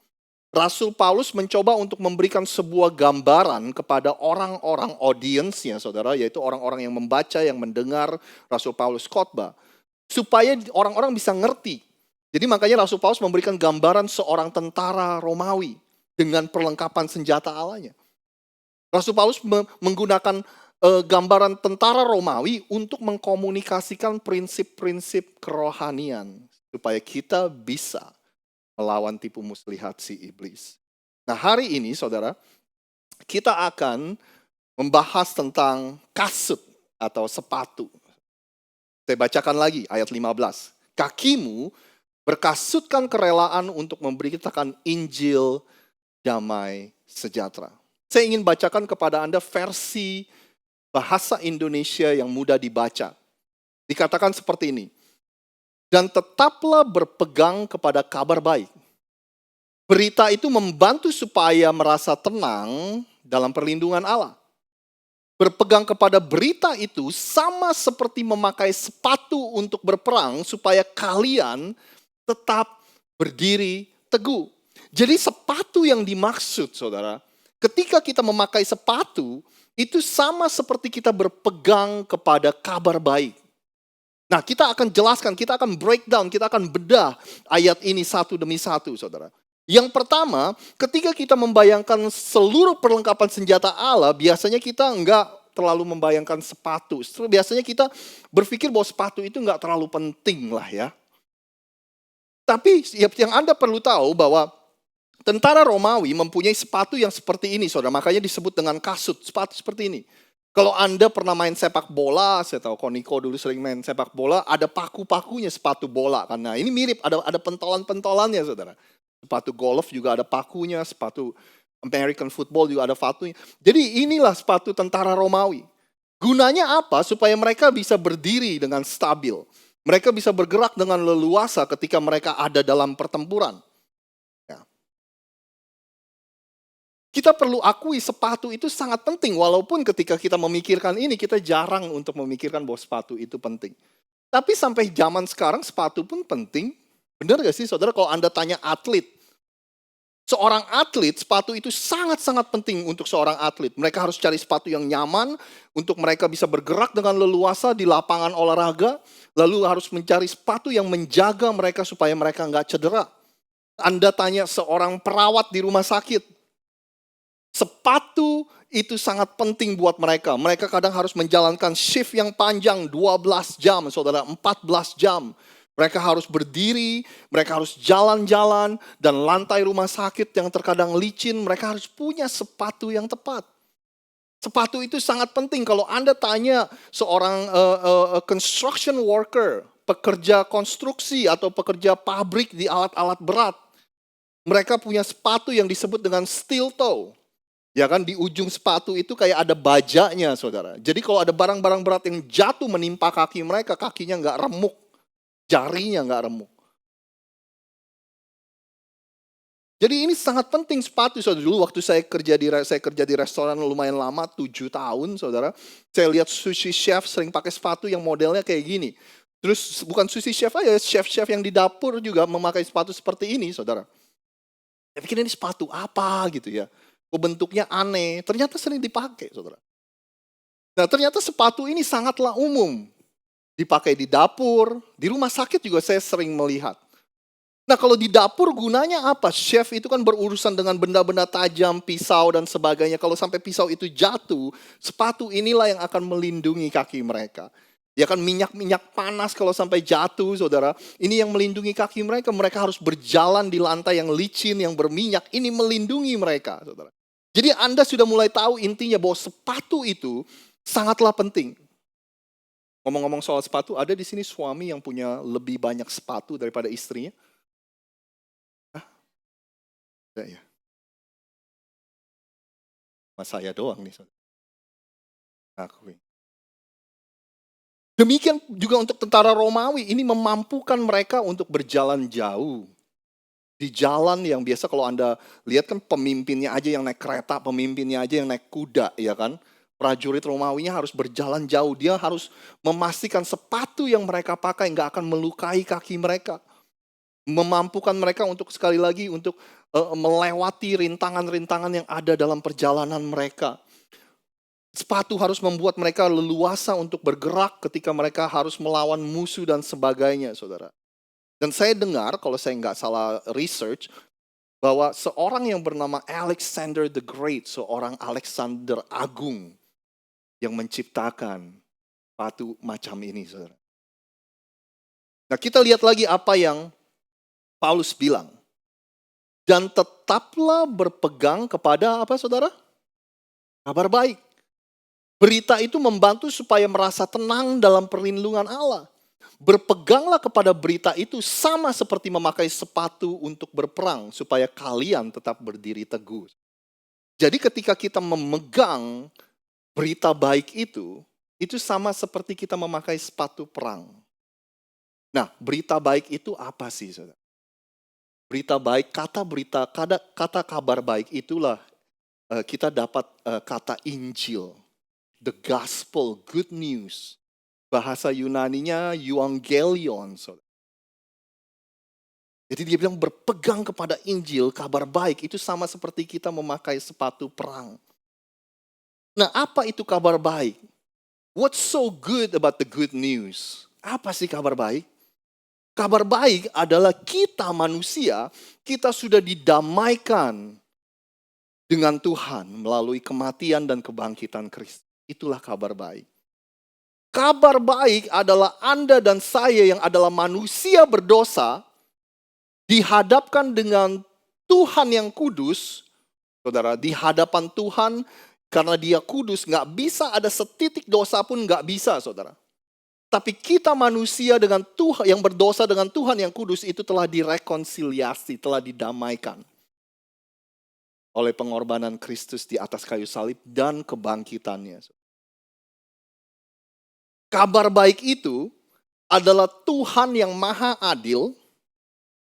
Rasul Paulus mencoba untuk memberikan sebuah gambaran kepada orang-orang audiensnya, saudara, yaitu orang-orang yang membaca, yang mendengar Rasul Paulus khotbah, supaya orang-orang bisa ngerti. Jadi makanya Rasul Paulus memberikan gambaran seorang tentara Romawi dengan perlengkapan senjata Allahnya. Rasul Paulus menggunakan gambaran tentara Romawi untuk mengkomunikasikan prinsip-prinsip kerohanian supaya kita bisa melawan tipu muslihat si iblis. Nah, hari ini saudara, kita akan membahas tentang kasut atau sepatu. Saya bacakan lagi ayat 15. Kakimu berkasutkan kerelaan untuk memberitakan Injil damai sejahtera. Saya ingin bacakan kepada Anda versi bahasa Indonesia yang mudah dibaca. Dikatakan seperti ini. Dan tetaplah berpegang kepada kabar baik. Berita itu membantu supaya merasa tenang dalam perlindungan Allah. Berpegang kepada berita itu sama seperti memakai sepatu untuk berperang supaya kalian tetap berdiri teguh. Jadi sepatu yang dimaksud, saudara, ketika kita memakai sepatu, itu sama seperti kita berpegang kepada kabar baik. Nah, kita akan jelaskan, kita akan breakdown, kita akan bedah ayat ini satu demi satu, saudara. Yang pertama, ketika kita membayangkan seluruh perlengkapan senjata Allah, biasanya kita enggak terlalu membayangkan sepatu. Biasanya kita berpikir bahwa sepatu itu enggak terlalu penting lah ya. Tapi yang Anda perlu tahu bahwa Tentara Romawi mempunyai sepatu yang seperti ini, saudara. Makanya disebut dengan kasut, sepatu seperti ini. Kalau Anda pernah main sepak bola, saya tahu Koniko dulu sering main sepak bola, ada paku-pakunya sepatu bola. Karena ini mirip, ada pentolan-pentolannya, saudara. Sepatu golf juga ada pakunya, sepatu American football juga ada pakunya. Jadi inilah sepatu tentara Romawi. Gunanya apa? Supaya mereka bisa berdiri dengan stabil. Mereka bisa bergerak dengan leluasa ketika mereka ada dalam pertempuran. Ya. Kita perlu akui sepatu itu sangat penting, walaupun ketika kita memikirkan ini, kita jarang untuk memikirkan bahwa sepatu itu penting. Tapi sampai zaman sekarang sepatu pun penting. Benar gak sih saudara, kalau Anda tanya atlet, seorang atlet, sepatu itu sangat-sangat penting untuk seorang atlet. Mereka harus cari sepatu yang nyaman, untuk mereka bisa bergerak dengan leluasa di lapangan olahraga, lalu harus mencari sepatu yang menjaga mereka supaya mereka nggak cedera. Anda tanya seorang perawat di rumah sakit, sepatu itu sangat penting buat mereka. Mereka kadang harus menjalankan shift yang panjang, 12 jam, saudara, 14 jam. Mereka harus berdiri, mereka harus jalan-jalan, dan lantai rumah sakit yang terkadang licin, mereka harus punya sepatu yang tepat. Sepatu itu sangat penting. Kalau Anda tanya seorang construction worker, pekerja konstruksi atau pekerja pabrik di alat-alat berat, mereka punya sepatu yang disebut dengan steel toe. Ya kan, di ujung sepatu itu kayak ada bajanya, saudara. Jadi kalau ada barang-barang berat yang jatuh menimpa kaki mereka, kakinya nggak remuk. Jarinya nggak remuk. Jadi ini sangat penting sepatu, saudara. Dulu waktu saya kerja di restoran lumayan lama, 7 tahun, saudara. Saya lihat sushi chef sering pakai sepatu yang modelnya kayak gini. Terus bukan sushi chef aja, chef-chef yang di dapur juga memakai sepatu seperti ini, saudara. Saya pikir ini sepatu apa gitu ya. Bentuknya aneh, ternyata sering dipakai, saudara. Nah, ternyata sepatu ini sangatlah umum. Dipakai di dapur, di rumah sakit juga saya sering melihat. Nah, kalau di dapur gunanya apa? Chef itu kan berurusan dengan benda-benda tajam, pisau dan sebagainya. Kalau sampai pisau itu jatuh, sepatu inilah yang akan melindungi kaki mereka. Ya kan, minyak-minyak panas kalau sampai jatuh, saudara. Ini yang melindungi kaki mereka. Mereka harus berjalan di lantai yang licin, yang berminyak. Ini melindungi mereka, saudara. Jadi Anda sudah mulai tahu intinya bahwa sepatu itu sangatlah penting. Ngomong-ngomong soal sepatu, ada di sini suami yang punya lebih banyak sepatu daripada istrinya? Hah? Ada ya? Mas saya doang nih, saudara. Akui. Demikian juga untuk tentara Romawi, ini memampukan mereka untuk berjalan jauh. Di jalan yang biasa kalau Anda lihat kan pemimpinnya aja yang naik kereta, pemimpinnya aja yang naik kuda, ya kan? Prajurit Romawinya harus berjalan jauh, dia harus memastikan sepatu yang mereka pakai nggak akan melukai kaki mereka. Memampukan mereka untuk sekali lagi untuk melewati rintangan-rintangan yang ada dalam perjalanan mereka. Sepatu harus membuat mereka leluasa untuk bergerak ketika mereka harus melawan musuh dan sebagainya, saudara. Dan saya dengar, kalau saya nggak salah research, bahwa seorang yang bernama Alexander the Great, seorang Alexander Agung, yang menciptakan sepatu macam ini, saudara. Nah, kita lihat lagi apa yang Paulus bilang. Dan tetaplah berpegang kepada apa, saudara? Kabar baik. Berita itu membantu supaya merasa tenang dalam perlindungan Allah. Berpeganglah kepada berita itu sama seperti memakai sepatu untuk berperang, supaya kalian tetap berdiri teguh. Jadi ketika kita memegang berita baik itu sama seperti kita memakai sepatu perang. Nah, berita baik itu apa sih, saudara? Berita baik, kata kabar baik itulah kita dapat kata Injil, the gospel, good news. Bahasa Yunaninya euangelion, saudara. Jadi dia bilang berpegang kepada Injil, kabar baik, itu sama seperti kita memakai sepatu perang. Nah, apa itu kabar baik? What's so good about the good news? Apa sih kabar baik? Kabar baik adalah kita manusia, kita sudah didamaikan dengan Tuhan melalui kematian dan kebangkitan Kristus. Itulah kabar baik. Kabar baik adalah Anda dan saya yang adalah manusia berdosa, dihadapkan dengan Tuhan yang kudus, saudara, di hadapan Tuhan, karena dia kudus, nggak bisa ada setitik dosa pun nggak bisa, saudara. Tapi kita manusia dengan Tuhan yang berdosa dengan Tuhan yang kudus itu telah direkonsiliasi, telah didamaikan oleh pengorbanan Kristus di atas kayu salib dan kebangkitannya. Kabar baik itu adalah Tuhan yang maha adil.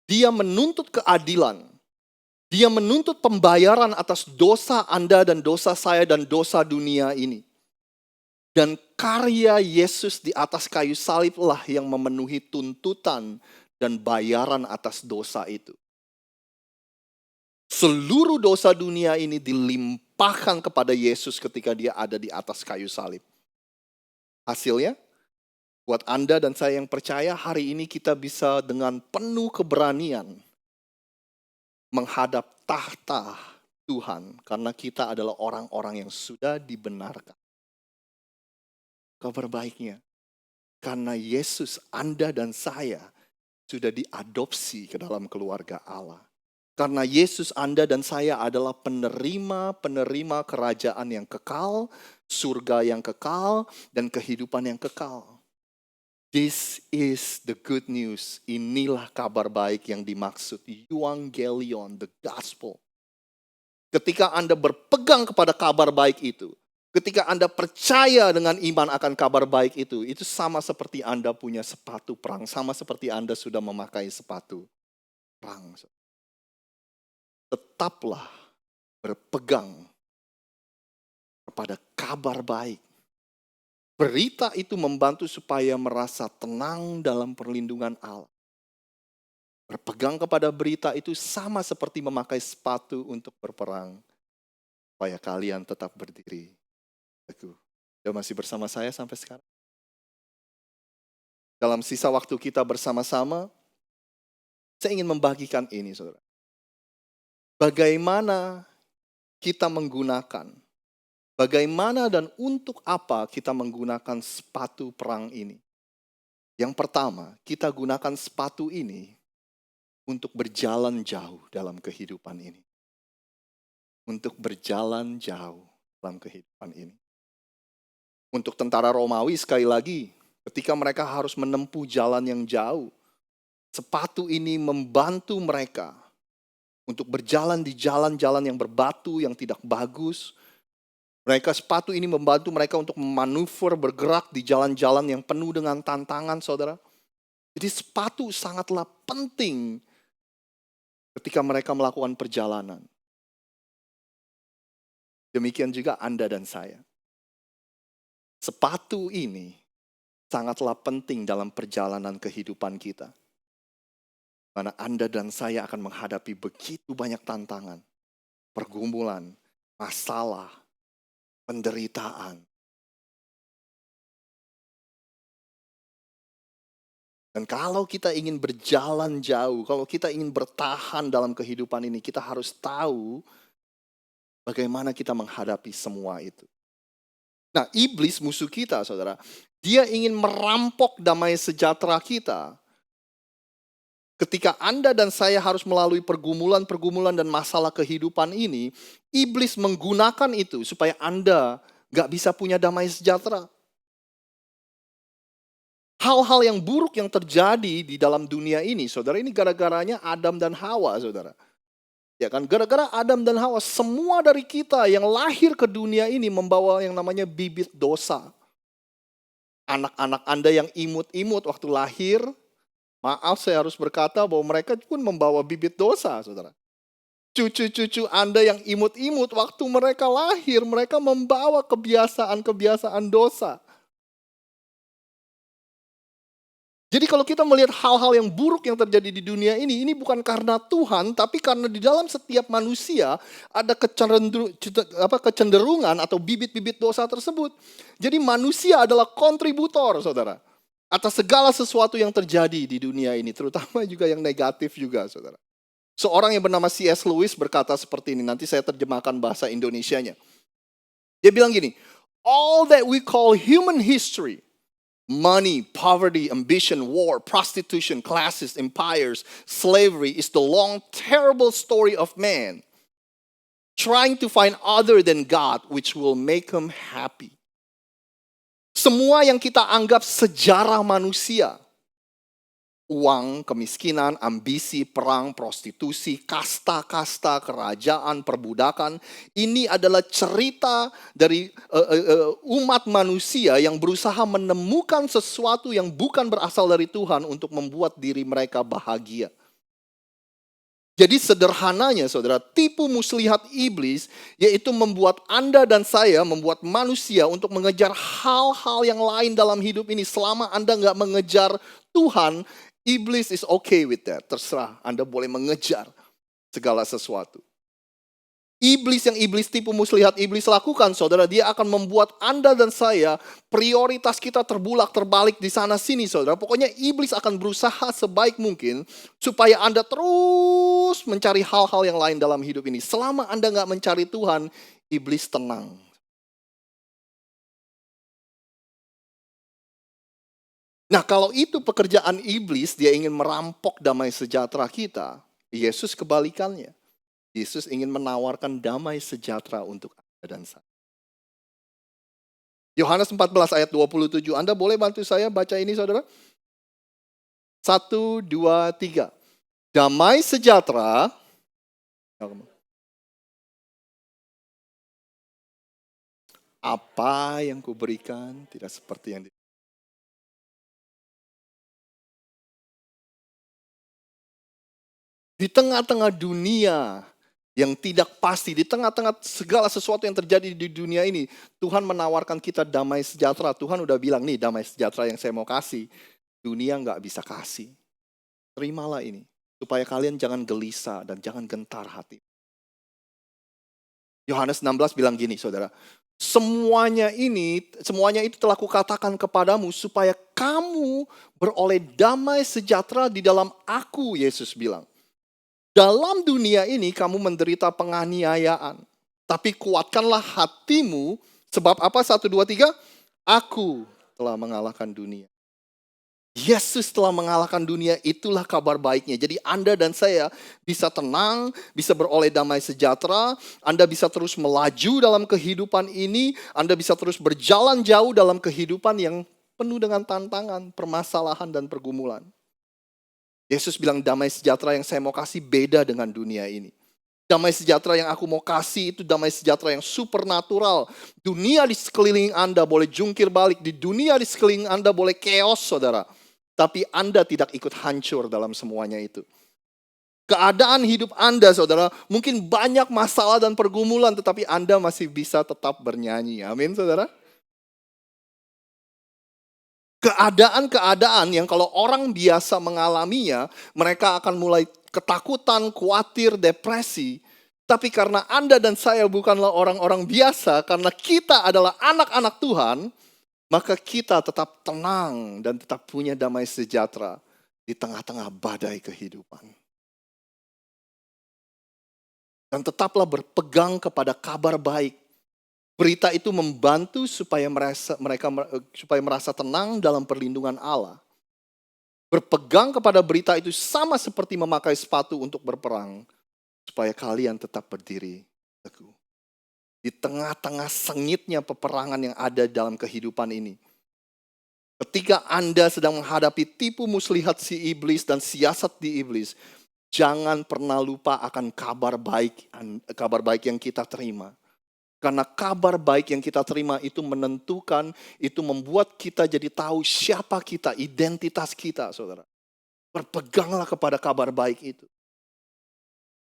Dia menuntut keadilan. Dia menuntut pembayaran atas dosa Anda dan dosa saya dan dosa dunia ini. Dan karya Yesus di atas kayu saliblah yang memenuhi tuntutan dan bayaran atas dosa itu. Seluruh dosa dunia ini dilimpahkan kepada Yesus ketika dia ada di atas kayu salib. Hasilnya, buat Anda dan saya yang percaya, hari ini kita bisa dengan penuh keberanian menghadap tahta Tuhan, karena kita adalah orang-orang yang sudah dibenarkan. Kabar baiknya, karena Yesus, Anda dan saya sudah diadopsi ke dalam keluarga Allah. Karena Yesus, Anda dan saya adalah penerima kerajaan yang kekal, surga yang kekal, dan kehidupan yang kekal. This is the good news. Inilah kabar baik yang dimaksud. Euangelion, the gospel. Ketika Anda berpegang kepada kabar baik itu, ketika Anda percaya dengan iman akan kabar baik itu sama seperti Anda punya sepatu perang, sama seperti Anda sudah memakai sepatu perang. Tetaplah berpegang kepada kabar baik. Berita itu membantu supaya merasa tenang dalam perlindungan Allah. Berpegang kepada berita itu sama seperti memakai sepatu untuk berperang. Supaya kalian tetap berdiri teguh. Sudah masih bersama saya sampai sekarang? Dalam sisa waktu kita bersama-sama, saya ingin membagikan ini, saudara. Bagaimana kita menggunakan, bagaimana dan untuk apa kita menggunakan sepatu perang ini. Yang pertama, kita gunakan sepatu ini untuk berjalan jauh dalam kehidupan ini. Untuk berjalan jauh dalam kehidupan ini. Untuk tentara Romawi sekali lagi, ketika mereka harus menempuh jalan yang jauh, sepatu ini membantu mereka untuk berjalan di jalan-jalan yang berbatu, yang tidak bagus. Sepatu ini membantu mereka untuk memanuver, bergerak di jalan-jalan yang penuh dengan tantangan, saudara. Jadi sepatu sangatlah penting ketika mereka melakukan perjalanan. Demikian juga Anda dan saya. Sepatu ini sangatlah penting dalam perjalanan kehidupan kita. Karena Anda dan saya akan menghadapi begitu banyak tantangan, pergumulan, masalah, penderitaan. Dan kalau kita ingin berjalan jauh, kalau kita ingin bertahan dalam kehidupan ini, kita harus tahu bagaimana kita menghadapi semua itu. Nah, iblis musuh kita, saudara, dia ingin merampok damai sejahtera kita. Ketika Anda dan saya harus melalui pergumulan-pergumulan dan masalah kehidupan ini, iblis menggunakan itu supaya Anda gak bisa punya damai sejahtera. Hal-hal yang buruk yang terjadi di dalam dunia ini, saudara, ini gara-garanya Adam dan Hawa, saudara. Ya kan, gara-gara Adam dan Hawa, semua dari kita yang lahir ke dunia ini membawa yang namanya bibit dosa. Anak-anak Anda yang imut-imut waktu lahir, maaf saya harus berkata bahwa mereka pun membawa bibit dosa, saudara. Cucu-cucu Anda yang imut-imut waktu mereka lahir, mereka membawa kebiasaan-kebiasaan dosa. Jadi kalau kita melihat hal-hal yang buruk yang terjadi di dunia ini bukan karena Tuhan, tapi karena di dalam setiap manusia ada kecenderungan atau bibit-bibit dosa tersebut. Jadi manusia adalah kontributor, saudara, atas segala sesuatu yang terjadi di dunia ini, terutama juga yang negatif juga, saudara. Seorang yang bernama C.S. Lewis berkata seperti ini, nanti saya terjemahkan bahasa Indonesianya. Dia bilang gini, all that we call human history Money, poverty, ambition, war, prostitution, classes, empires, slavery is the long, terrible story of man trying to find other than God which will make him happy. Semua yang kita anggap sejarah manusia, uang, kemiskinan, ambisi, perang, prostitusi, kasta-kasta, kerajaan, perbudakan. Ini adalah cerita dari umat manusia yang berusaha menemukan sesuatu yang bukan berasal dari Tuhan untuk membuat diri mereka bahagia. Jadi sederhananya saudara, tipu muslihat iblis yaitu membuat Anda dan saya, membuat manusia untuk mengejar hal-hal yang lain dalam hidup ini. Selama Anda nggak mengejar Tuhan, iblis is okay with that. Terserah, Anda boleh mengejar segala sesuatu. Iblis yang iblis tipu muslihat iblis lakukan, saudara, dia akan membuat Anda dan saya, prioritas kita terbalik di sana sini, saudara. Pokoknya iblis akan berusaha sebaik mungkin supaya Anda terus mencari hal-hal yang lain dalam hidup ini. Selama Anda nggak mencari Tuhan, iblis tenang. Nah, kalau itu pekerjaan iblis, dia ingin merampok damai sejahtera kita. Yesus kebalikannya. Yesus ingin menawarkan damai sejahtera untuk Anda dan saya. Yohanes 14 ayat 27. Anda boleh bantu saya baca ini, saudara? 1, 2, 3. Damai sejahtera. Apa yang kuberikan tidak seperti yang di tengah-tengah dunia yang tidak pasti, di tengah-tengah segala sesuatu yang terjadi di dunia ini, Tuhan menawarkan kita damai sejahtera. Tuhan udah bilang, nih damai sejahtera yang saya mau kasih, dunia nggak bisa kasih. Terimalah ini, supaya kalian jangan gelisah dan jangan gentar hati. Yohanes 16 bilang gini, saudara, semuanya itu telah kukatakan kepadamu supaya kamu beroleh damai sejahtera di dalam aku, Yesus bilang. Dalam dunia ini kamu menderita penganiayaan. Tapi kuatkanlah hatimu. Sebab apa? 1, 2, 3. Aku telah mengalahkan dunia. Yesus telah mengalahkan dunia. Itulah kabar baiknya. Jadi Anda dan saya bisa tenang. Bisa beroleh damai sejahtera. Anda bisa terus melaju dalam kehidupan ini. Anda bisa terus berjalan jauh dalam kehidupan yang penuh dengan tantangan, permasalahan, dan pergumulan. Yesus bilang damai sejahtera yang saya mau kasih beda dengan dunia ini. Damai sejahtera yang aku mau kasih itu damai sejahtera yang supernatural. Dunia di sekeliling Anda boleh jungkir balik. Di dunia di sekeliling Anda boleh chaos, saudara. Tapi Anda tidak ikut hancur dalam semuanya itu. Keadaan hidup Anda, saudara, mungkin banyak masalah dan pergumulan, tetapi Anda masih bisa tetap bernyanyi. Amin, saudara. Keadaan-keadaan yang kalau orang biasa mengalaminya, mereka akan mulai ketakutan, khawatir, depresi. Tapi karena Anda dan saya bukanlah orang-orang biasa, karena kita adalah anak-anak Tuhan, maka kita tetap tenang dan tetap punya damai sejahtera di tengah-tengah badai kehidupan. Dan tetaplah berpegang kepada kabar baik. Berita itu membantu supaya mereka merasa tenang dalam perlindungan Allah. Berpegang kepada berita itu sama seperti memakai sepatu untuk berperang, supaya kalian tetap berdiri teguh. Di tengah-tengah sengitnya peperangan yang ada dalam kehidupan ini. Ketika Anda sedang menghadapi tipu muslihat si iblis dan siasat di iblis, jangan pernah lupa akan kabar baik yang kita terima. Karena kabar baik yang kita terima itu menentukan, itu membuat kita jadi tahu siapa kita, identitas kita, saudara. Berpeganglah kepada kabar baik itu.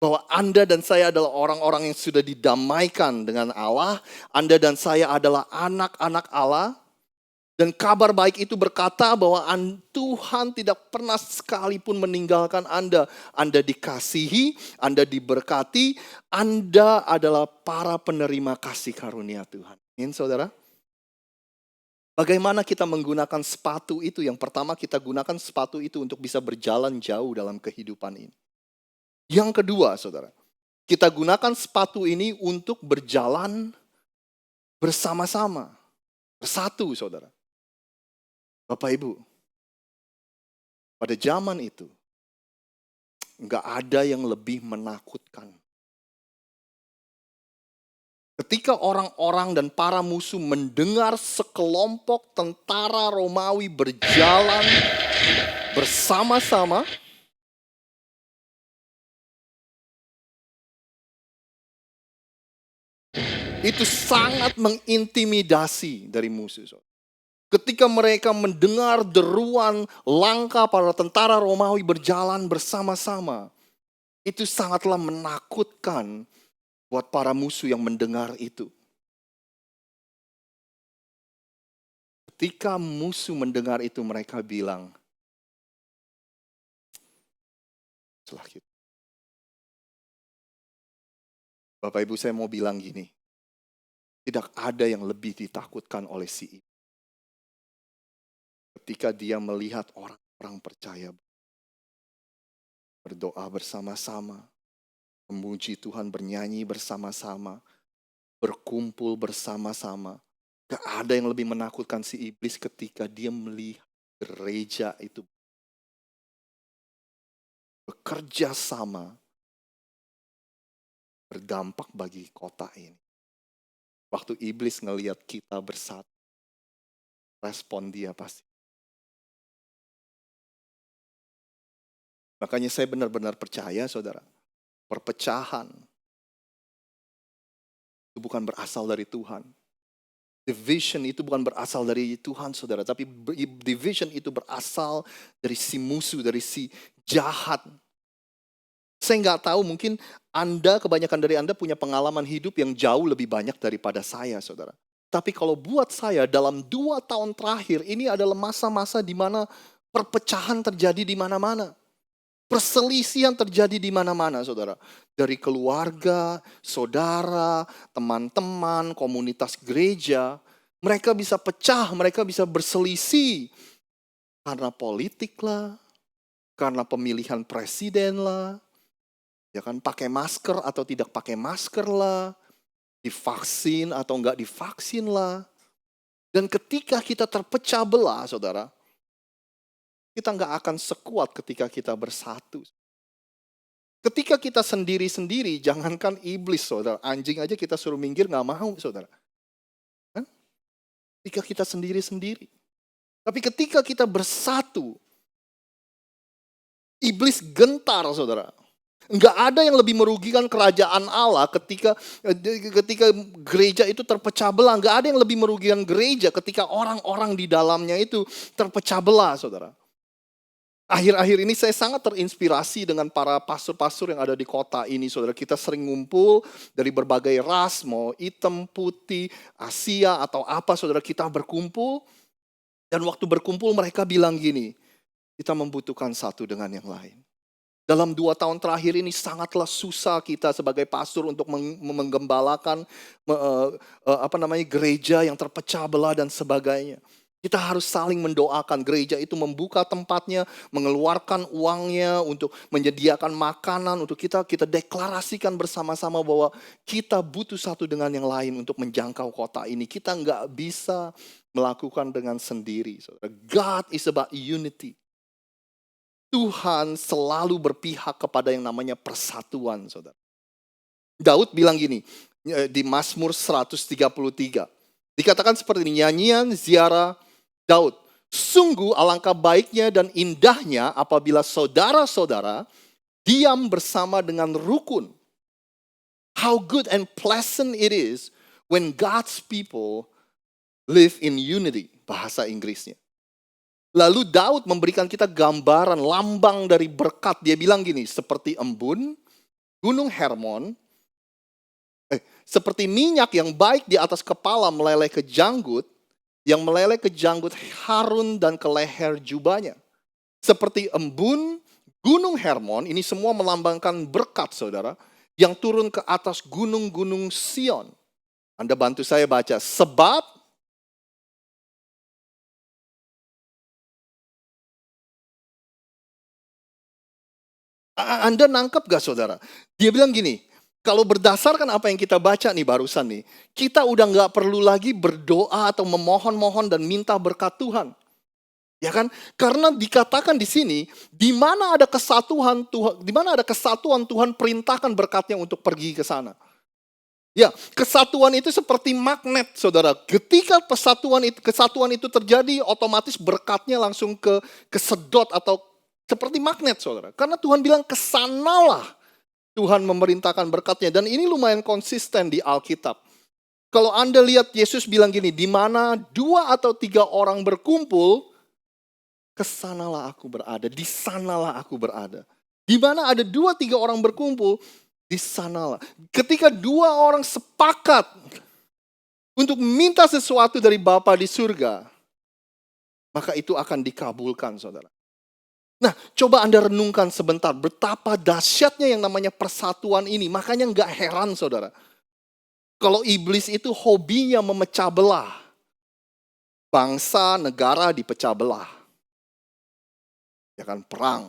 Bahwa Anda dan saya adalah orang-orang yang sudah didamaikan dengan Allah. Anda dan saya adalah anak-anak Allah. Dan kabar baik itu berkata bahwa Tuhan tidak pernah sekalipun meninggalkan Anda. Anda dikasihi, Anda diberkati, Anda adalah para penerima kasih karunia Tuhan. Amin, saudara? Bagaimana kita menggunakan sepatu itu? Yang pertama kita gunakan sepatu itu untuk bisa berjalan jauh dalam kehidupan ini. Yang kedua, saudara, kita gunakan sepatu ini untuk berjalan bersama-sama. Bersatu, saudara. Bapak Ibu, pada zaman itu, nggak ada yang lebih menakutkan. Ketika orang-orang dan para musuh mendengar sekelompok tentara Romawi berjalan bersama-sama, itu sangat mengintimidasi dari musuh. Ketika mereka mendengar deruan langka para tentara Romawi berjalan bersama-sama, itu sangatlah menakutkan buat para musuh yang mendengar itu. Ketika musuh mendengar itu, mereka bilang, setelah kita. Bapak Ibu, saya mau bilang gini, tidak ada yang lebih ditakutkan oleh si ibu. Ketika dia melihat orang-orang percaya berdoa bersama-sama, memuji Tuhan, bernyanyi bersama-sama, berkumpul bersama-sama. Gak ada yang lebih menakutkan si iblis ketika dia melihat gereja itu bekerja sama, berdampak bagi kota ini. Waktu iblis ngelihat kita bersatu, respon dia pasti. Makanya saya benar-benar percaya, saudara, perpecahan itu bukan berasal dari Tuhan. Division itu bukan berasal dari Tuhan, saudara. Tapi division itu berasal dari si musuh, dari si jahat. Saya nggak tahu, mungkin kebanyakan dari Anda punya pengalaman hidup yang jauh lebih banyak daripada saya, saudara. Tapi kalau buat saya, dalam 2 tahun terakhir, ini adalah masa-masa di mana perpecahan terjadi di mana-mana. Perselisihan terjadi di mana-mana, saudara. Dari keluarga, saudara, teman-teman, komunitas gereja. Mereka bisa pecah, mereka bisa berselisih. Karena politik lah, karena pemilihan presiden lah. Ya kan, pakai masker atau tidak pakai masker lah. Divaksin atau enggak divaksin lah. Dan ketika kita terpecah belah, saudara, kita nggak akan sekuat ketika kita bersatu. Ketika kita sendiri-sendiri, jangankan iblis, saudara. Anjing aja kita suruh minggir nggak mau, saudara. Kan? Ketika kita sendiri-sendiri. Tapi ketika kita bersatu, iblis gentar, saudara. Nggak ada yang lebih merugikan kerajaan Allah ketika gereja itu terpecah belah. Nggak ada yang lebih merugikan gereja ketika orang-orang di dalamnya itu terpecah belah, saudara. Akhir-akhir ini saya sangat terinspirasi dengan para pastor-pastor yang ada di kota ini, saudara. Kita sering ngumpul dari berbagai ras, mau hitam, putih, Asia atau apa, saudara. Kita berkumpul, dan waktu berkumpul mereka bilang gini, kita membutuhkan satu dengan yang lain. Dalam 2 tahun terakhir ini sangatlah susah kita sebagai pastor untuk menggembalakan gereja yang terpecah belah dan sebagainya. Kita harus saling mendoakan, gereja itu membuka tempatnya, mengeluarkan uangnya untuk menyediakan makanan, untuk kita deklarasikan bersama-sama bahwa kita butuh satu dengan yang lain untuk menjangkau kota ini. Kita nggak bisa melakukan dengan sendiri. God is about unity. Tuhan selalu berpihak kepada yang namanya persatuan, saudara. Daud bilang gini, di Mazmur 133. Dikatakan seperti ini, nyanyian ziarah Daud, sungguh alangkah baiknya dan indahnya apabila saudara-saudara diam bersama dengan rukun. How good and pleasant it is when God's people live in unity, bahasa Inggrisnya. Lalu Daud memberikan kita gambaran lambang dari berkat. Dia bilang gini, seperti embun, gunung Hermon, seperti minyak yang baik di atas kepala meleleh ke janggut, yang meleleh ke janggut Harun dan ke leher jubahnya. Seperti embun, gunung Hermon, ini semua melambangkan berkat, saudara, yang turun ke atas gunung-gunung Sion. Anda bantu saya baca, sebab Anda nangkep gak, saudara? Dia bilang gini, kalau berdasarkan apa yang kita baca nih barusan nih, kita udah gak perlu lagi berdoa atau memohon-mohon dan minta berkat Tuhan. Ya kan? Karena dikatakan di sini, di mana ada kesatuan Tuhan, di mana ada kesatuan Tuhan perintahkan berkatnya untuk pergi ke sana. Ya, kesatuan itu seperti magnet, saudara. Ketika kesatuan itu terjadi, otomatis berkatnya langsung kesedot atau seperti magnet, saudara. Karena Tuhan bilang kesanalah Tuhan memerintahkan berkatnya. Dan ini lumayan konsisten di Alkitab. Kalau Anda lihat Yesus bilang gini, di mana 2 atau 3 orang berkumpul, kesanalah aku berada, di sanalah aku berada. Di mana ada 2-3 orang berkumpul, di sanalah. Ketika 2 orang sepakat untuk minta sesuatu dari Bapa di surga, maka itu akan dikabulkan, saudara. Nah, coba Anda renungkan sebentar betapa dahsyatnya yang namanya persatuan ini. Makanya nggak heran, saudara. Kalau iblis itu hobinya memecah belah. Bangsa, negara dipecah belah. Ya kan, perang.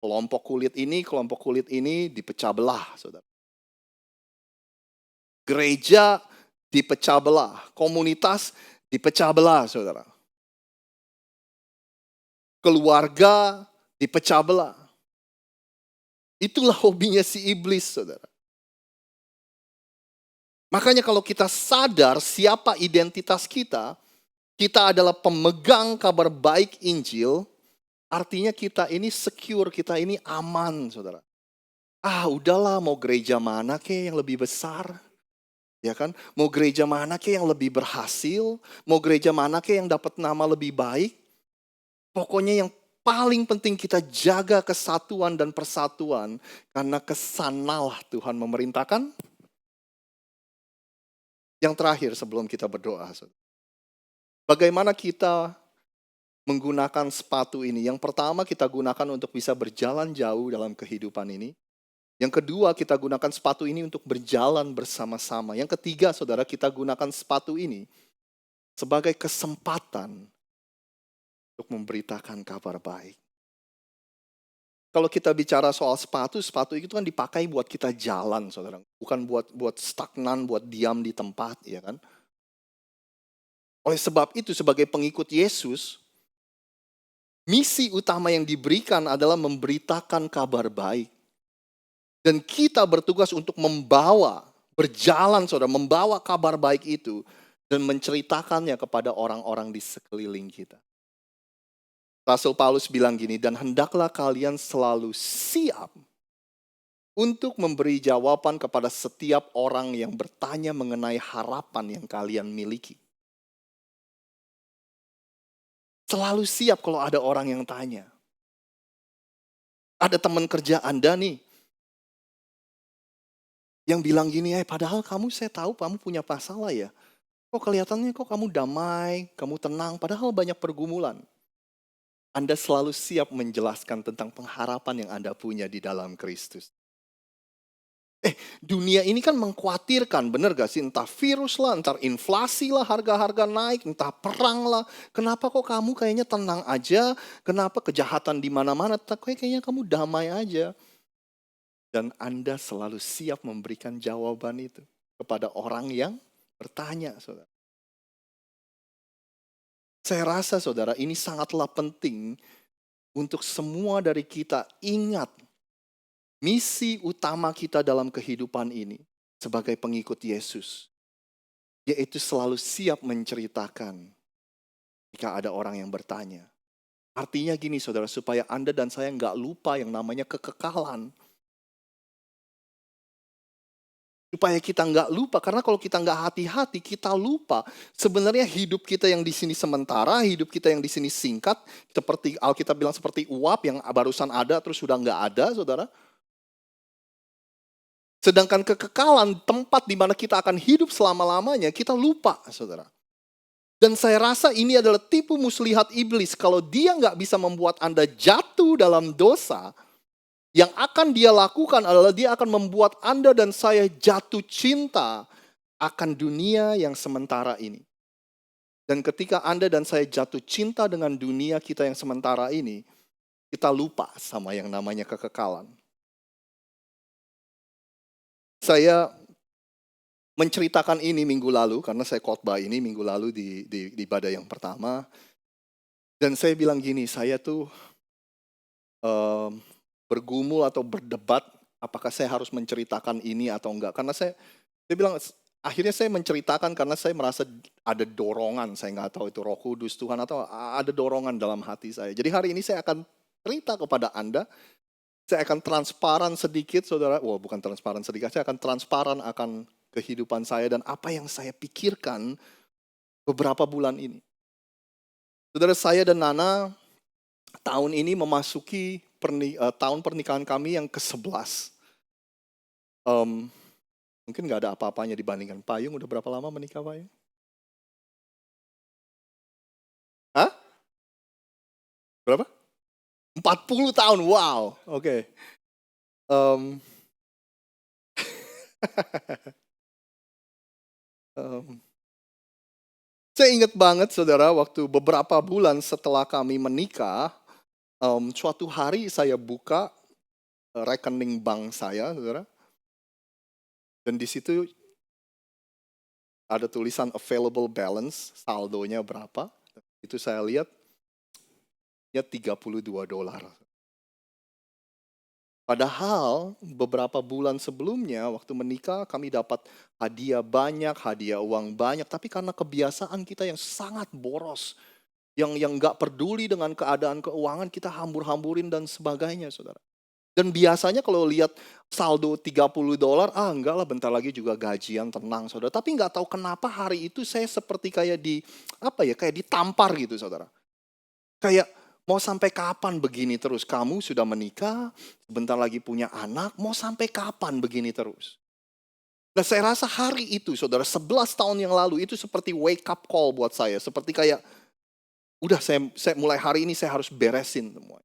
Kelompok kulit ini dipecah belah, saudara. Gereja dipecah belah, komunitas dipecah belah, saudara. Keluarga dipecah belah. Itulah hobinya si iblis, saudara. Makanya kalau kita sadar siapa identitas kita adalah pemegang kabar baik Injil, artinya kita ini secure, kita ini aman, saudara. Udahlah, mau gereja mana ke yang lebih besar? Ya kan? Mau gereja mana ke yang lebih berhasil? Mau gereja mana ke yang dapat nama lebih baik? Pokoknya yang paling penting kita jaga kesatuan dan persatuan. Karena kesanalah Tuhan memerintahkan. Yang terakhir sebelum kita berdoa, saudara. Bagaimana kita menggunakan sepatu ini? Yang pertama kita gunakan untuk bisa berjalan jauh dalam kehidupan ini. Yang kedua kita gunakan sepatu ini untuk berjalan bersama-sama. Yang ketiga saudara, kita gunakan sepatu ini sebagai kesempatan untuk memberitakan kabar baik. Kalau kita bicara soal sepatu itu kan dipakai buat kita jalan, saudara. Bukan buat stagnan, buat diam di tempat, ya kan? Oleh sebab itu sebagai pengikut Yesus, misi utama yang diberikan adalah memberitakan kabar baik. Dan kita bertugas untuk berjalan saudara, membawa kabar baik itu dan menceritakannya kepada orang-orang di sekeliling kita. Rasul Paulus bilang gini, dan hendaklah kalian selalu siap untuk memberi jawaban kepada setiap orang yang bertanya mengenai harapan yang kalian miliki. Selalu siap kalau ada orang yang tanya. Ada teman kerja Anda nih, yang bilang gini, padahal saya tahu kamu punya masalah ya. Kok kelihatannya kamu damai, kamu tenang, padahal banyak pergumulan. Anda selalu siap menjelaskan tentang pengharapan yang Anda punya di dalam Kristus. Dunia ini kan mengkhawatirkan, benar gak sih? Entah virus lah, entah inflasi lah, harga-harga naik, entah perang lah. Kenapa kok kamu kayaknya tenang aja? Kenapa kejahatan di mana-mana? Kayaknya kamu damai aja. Dan Anda selalu siap memberikan jawaban itu kepada orang yang bertanya, saudara. Saya rasa, saudara, ini sangatlah penting untuk semua dari kita ingat misi utama kita dalam kehidupan ini sebagai pengikut Yesus, yaitu selalu siap menceritakan jika ada orang yang bertanya. Artinya gini, saudara, supaya Anda dan saya nggak lupa yang namanya kekekalan. Supaya kita nggak lupa, karena kalau kita nggak hati-hati, kita lupa. Sebenarnya hidup kita yang di sini sementara, hidup kita yang di sini singkat, seperti Alkitab bilang seperti uap yang barusan ada terus sudah nggak ada, saudara. Sedangkan kekekalan, tempat di mana kita akan hidup selama-lamanya, kita lupa, saudara. Dan saya rasa ini adalah tipu muslihat iblis. Kalau dia nggak bisa membuat Anda jatuh dalam dosa, yang akan dia lakukan adalah dia akan membuat Anda dan saya jatuh cinta akan dunia yang sementara ini. Dan ketika Anda dan saya jatuh cinta dengan dunia kita yang sementara ini, kita lupa sama yang namanya kekekalan. Saya menceritakan ini minggu lalu, karena saya khotbah ini minggu lalu di ibadah yang pertama. Dan saya bilang gini, saya tuh bergumul atau berdebat apakah saya harus menceritakan ini atau enggak. Karena saya bilang, akhirnya saya menceritakan karena saya merasa ada dorongan, saya nggak tahu itu Roh Kudus, Tuhan, atau ada dorongan dalam hati saya. Jadi hari ini saya akan cerita kepada Anda, saya akan transparan sedikit saudara, bukan transparan sedikit, saya akan transparan akan kehidupan saya dan apa yang saya pikirkan beberapa bulan ini. Saudara, saya dan Nana tahun ini memasuki tahun pernikahan kami yang ke-11. Mungkin nggak ada apa-apanya dibandingkan Payung. Udah berapa lama menikah, Payung? Hah? Berapa? 40 tahun, wow. Oke. Saya ingat banget saudara, waktu beberapa bulan setelah kami menikah, suatu hari saya buka rekening bank saya, saudara. Dan di situ ada tulisan available balance, saldonya berapa. Itu saya lihat, ya $32. Padahal beberapa bulan sebelumnya waktu menikah kami dapat hadiah banyak, hadiah uang banyak. Tapi karena kebiasaan kita yang sangat boros, yang nggak peduli dengan keadaan keuangan, kita hambur-hamburin dan sebagainya, saudara. Dan biasanya kalau lihat saldo $30, enggak lah, bentar lagi juga gajian, tenang, saudara. Tapi nggak tahu kenapa hari itu saya seperti kayak kayak ditampar gitu, saudara. Kayak mau sampai kapan begini terus? Kamu sudah menikah, sebentar lagi punya anak, mau sampai kapan begini terus? Nah, saya rasa hari itu, saudara, 11 tahun yang lalu itu seperti wake up call buat saya. Seperti kayak, udah saya mulai hari ini saya harus beresin semua.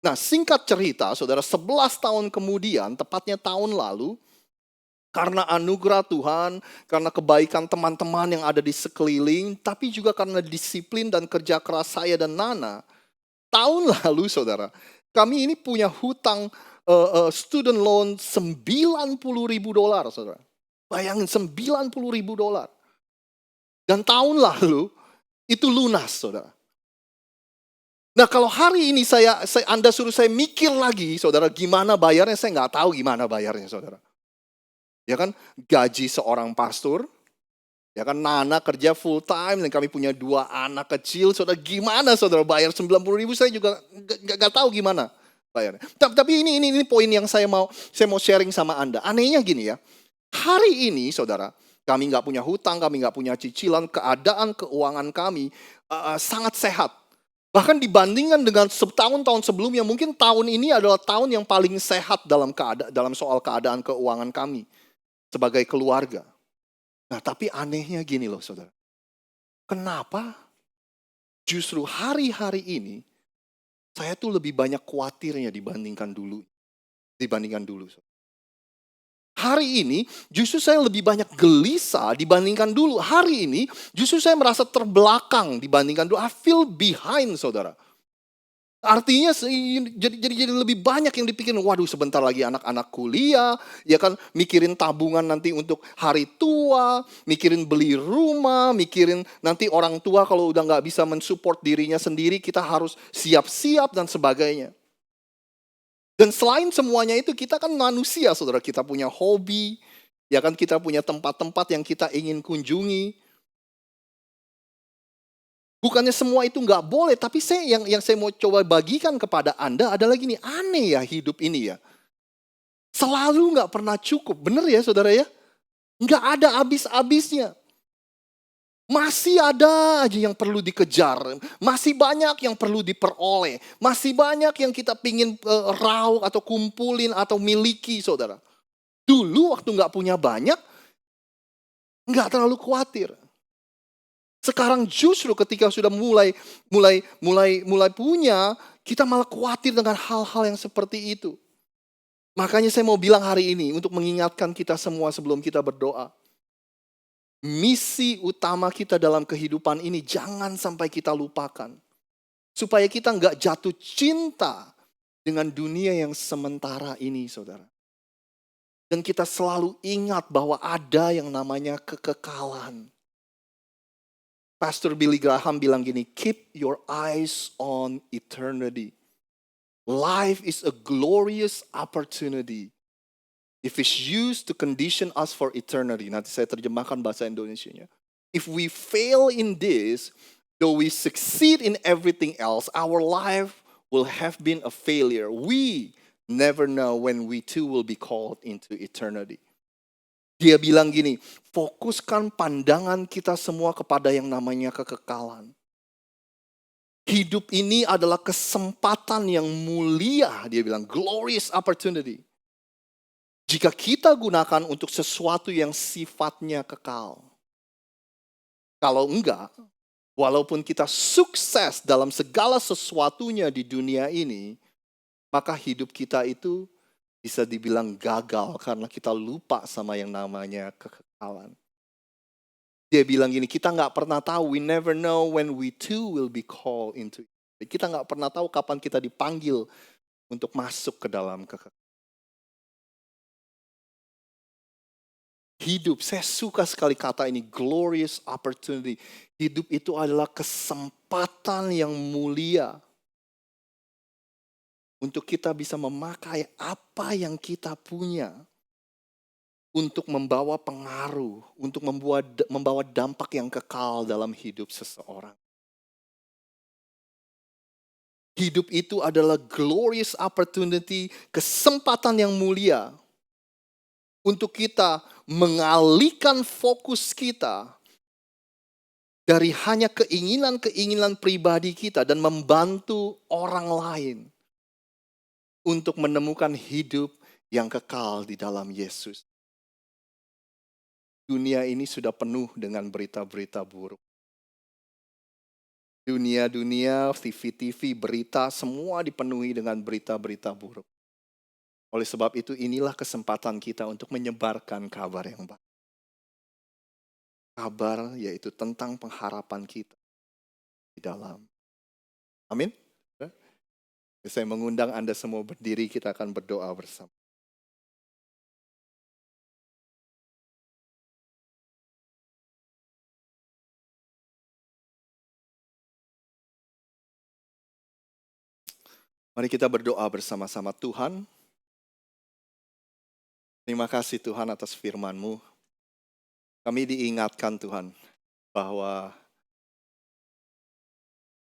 Nah, singkat cerita, saudara, 11 tahun kemudian, tepatnya tahun lalu, karena anugerah Tuhan, karena kebaikan teman-teman yang ada di sekeliling, tapi juga karena disiplin dan kerja keras saya dan Nana, tahun lalu saudara, kami ini punya hutang student loan $90.000 saudara. Bayangin $90.000. Dan tahun lalu itu lunas saudara. Nah kalau hari ini Anda suruh saya mikir lagi saudara, gimana bayarnya, saya nggak tahu gimana bayarnya saudara. Ya kan, gaji seorang pastor, ya kan, Nana kerja full time dan kami punya 2 anak kecil. Saudara, gimana saudara bayar 90.000, saya juga gak tahu gimana bayarnya. Tapi ini poin yang saya mau sharing sama Anda. Anehnya gini ya, hari ini saudara, kami gak punya hutang, kami gak punya cicilan, keadaan keuangan kami sangat sehat. Bahkan dibandingkan dengan tahun-tahun sebelumnya, mungkin tahun ini adalah tahun yang paling sehat dalam soal keadaan keuangan kami sebagai keluarga. Nah tapi anehnya gini loh saudara. Kenapa justru hari-hari ini saya tuh lebih banyak khawatirnya dibandingkan dulu. Saudara. Hari ini justru saya lebih banyak gelisah dibandingkan dulu. Hari ini justru saya merasa terbelakang dibandingkan dulu. I feel behind saudara. Artinya jadi lebih banyak yang dipikirin, waduh sebentar lagi anak-anak kuliah, ya kan, mikirin tabungan nanti untuk hari tua, mikirin beli rumah, mikirin nanti orang tua kalau udah nggak bisa mensupport dirinya sendiri, kita harus siap-siap dan sebagainya. Dan selain semuanya itu kita kan manusia saudara, kita punya hobi, ya kan, kita punya tempat-tempat yang kita ingin kunjungi. Bukannya semua itu nggak boleh, tapi yang saya mau coba bagikan kepada Anda adalah gini, aneh ya hidup ini ya. Selalu nggak pernah cukup, bener ya saudara ya? Nggak ada habis-habisnya. Masih ada aja yang perlu dikejar, masih banyak yang perlu diperoleh, masih banyak yang kita pingin raup atau kumpulin atau miliki saudara. Dulu waktu nggak punya banyak, nggak terlalu khawatir. Sekarang justru ketika sudah mulai punya, kita malah khawatir dengan hal-hal yang seperti itu. Makanya saya mau bilang hari ini untuk mengingatkan kita semua sebelum kita berdoa. Misi utama kita dalam kehidupan ini jangan sampai kita lupakan. Supaya kita nggak jatuh cinta dengan dunia yang sementara ini saudara. Dan kita selalu ingat bahwa ada yang namanya kekekalan. Pastor Billy Graham bilang gini, keep your eyes on eternity. Life is a glorious opportunity. If it's used to condition us for eternity. Nanti saya terjemahkan bahasa Indonesianya. If we fail in this, though we succeed in everything else, our life will have been a failure. We never know when we too will be called into eternity. Dia bilang gini, fokuskan pandangan kita semua kepada yang namanya kekekalan. Hidup ini adalah kesempatan yang mulia, dia bilang, glorious opportunity. Jika kita gunakan untuk sesuatu yang sifatnya kekal. Kalau enggak, walaupun kita sukses dalam segala sesuatunya di dunia ini, maka hidup kita itu bisa dibilang gagal karena kita lupa sama yang namanya kekekalan. Dia bilang gini, kita nggak pernah tahu, we never know when we too will be called into it. Kita nggak pernah tahu kapan kita dipanggil untuk masuk ke dalam kekekalan. Hidup, saya suka sekali kata ini, glorious opportunity. Hidup itu adalah kesempatan yang mulia. Untuk kita bisa memakai apa yang kita punya untuk membawa pengaruh, untuk membawa dampak yang kekal dalam hidup seseorang. Hidup itu adalah glorious opportunity, kesempatan yang mulia untuk kita mengalihkan fokus kita dari hanya keinginan-keinginan pribadi kita dan membantu orang lain untuk menemukan hidup yang kekal di dalam Yesus. Dunia ini sudah penuh dengan berita-berita buruk. Dunia-dunia, TV-TV, berita, semua dipenuhi dengan berita-berita buruk. Oleh sebab itu inilah kesempatan kita untuk menyebarkan kabar yang baik. Kabar yaitu tentang pengharapan kita di dalam. Amin. Saya mengundang Anda semua berdiri, kita akan berdoa bersama. Mari kita berdoa bersama-sama. Tuhan, terima kasih Tuhan atas firman-Mu. Kami diingatkan Tuhan bahwa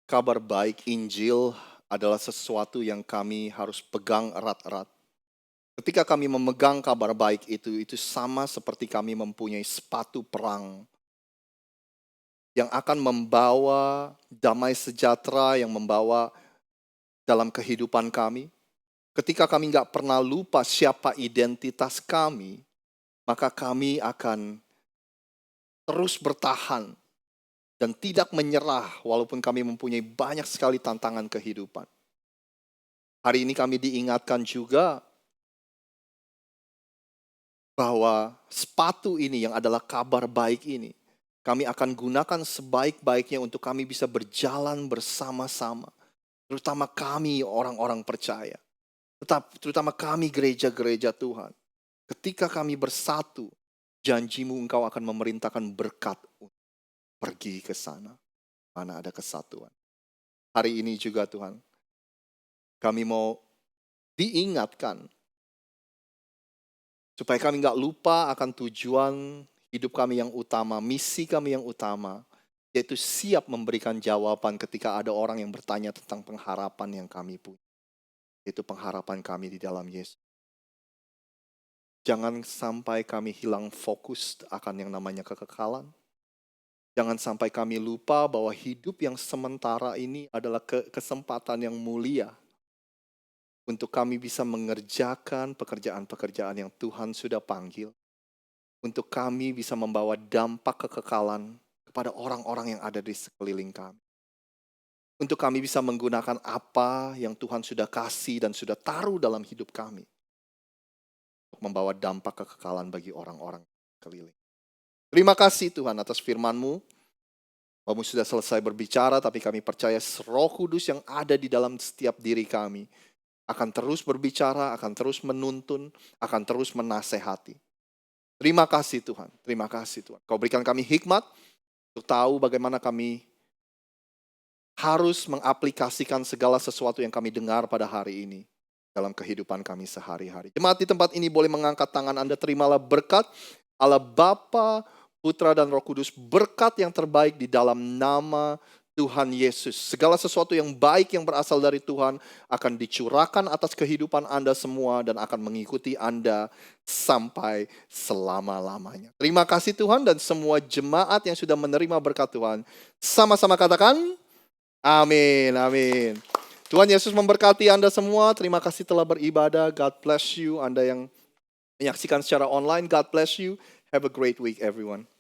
kabar baik Injil adalah sesuatu yang kami harus pegang erat-erat. Ketika kami memegang kabar baik itu sama seperti kami mempunyai sepatu perang yang akan membawa damai sejahtera, yang membawa dalam kehidupan kami. Ketika kami nggak pernah lupa siapa identitas kami, maka kami akan terus bertahan dan tidak menyerah walaupun kami mempunyai banyak sekali tantangan kehidupan. Hari ini kami diingatkan juga bahwa sepatu ini yang adalah kabar baik ini, kami akan gunakan sebaik-baiknya untuk kami bisa berjalan bersama-sama. Terutama kami orang-orang percaya. Terutama kami gereja-gereja Tuhan. Ketika kami bersatu, janji-Mu Engkau akan memerintahkan berkat pergi ke sana, mana ada kesatuan. Hari ini juga Tuhan, kami mau diingatkan, supaya kami gak lupa akan tujuan hidup kami yang utama, misi kami yang utama, yaitu siap memberikan jawaban ketika ada orang yang bertanya tentang pengharapan yang kami punya. Yaitu pengharapan kami di dalam Yesus. Jangan sampai kami hilang fokus akan yang namanya kekekalan. Jangan sampai kami lupa bahwa hidup yang sementara ini adalah kesempatan yang mulia untuk kami bisa mengerjakan pekerjaan-pekerjaan yang Tuhan sudah panggil, untuk kami bisa membawa dampak kekekalan kepada orang-orang yang ada di sekeliling kami. Untuk kami bisa menggunakan apa yang Tuhan sudah kasih dan sudah taruh dalam hidup kami, untuk membawa dampak kekekalan bagi orang-orang sekeliling. Terima kasih Tuhan atas firman-Mu. Kamu sudah selesai berbicara, tapi kami percaya Roh Kudus yang ada di dalam setiap diri kami akan terus berbicara, akan terus menuntun, akan terus menasehati. Terima kasih Tuhan, terima kasih Tuhan. Kau berikan kami hikmat, untuk tahu bagaimana kami harus mengaplikasikan segala sesuatu yang kami dengar pada hari ini dalam kehidupan kami sehari-hari. Jemaat di tempat ini boleh mengangkat tangan Anda, terimalah berkat Allah Bapa, Putra dan Roh Kudus, berkat yang terbaik di dalam nama Tuhan Yesus. Segala sesuatu yang baik yang berasal dari Tuhan akan dicurahkan atas kehidupan Anda semua dan akan mengikuti Anda sampai selama-lamanya. Terima kasih Tuhan, dan semua jemaat yang sudah menerima berkat Tuhan, sama-sama katakan amin, amin. Tuhan Yesus memberkati Anda semua. Terima kasih telah beribadah. God bless you. Anda yang menyaksikan secara online, God bless you. Have a great week everyone.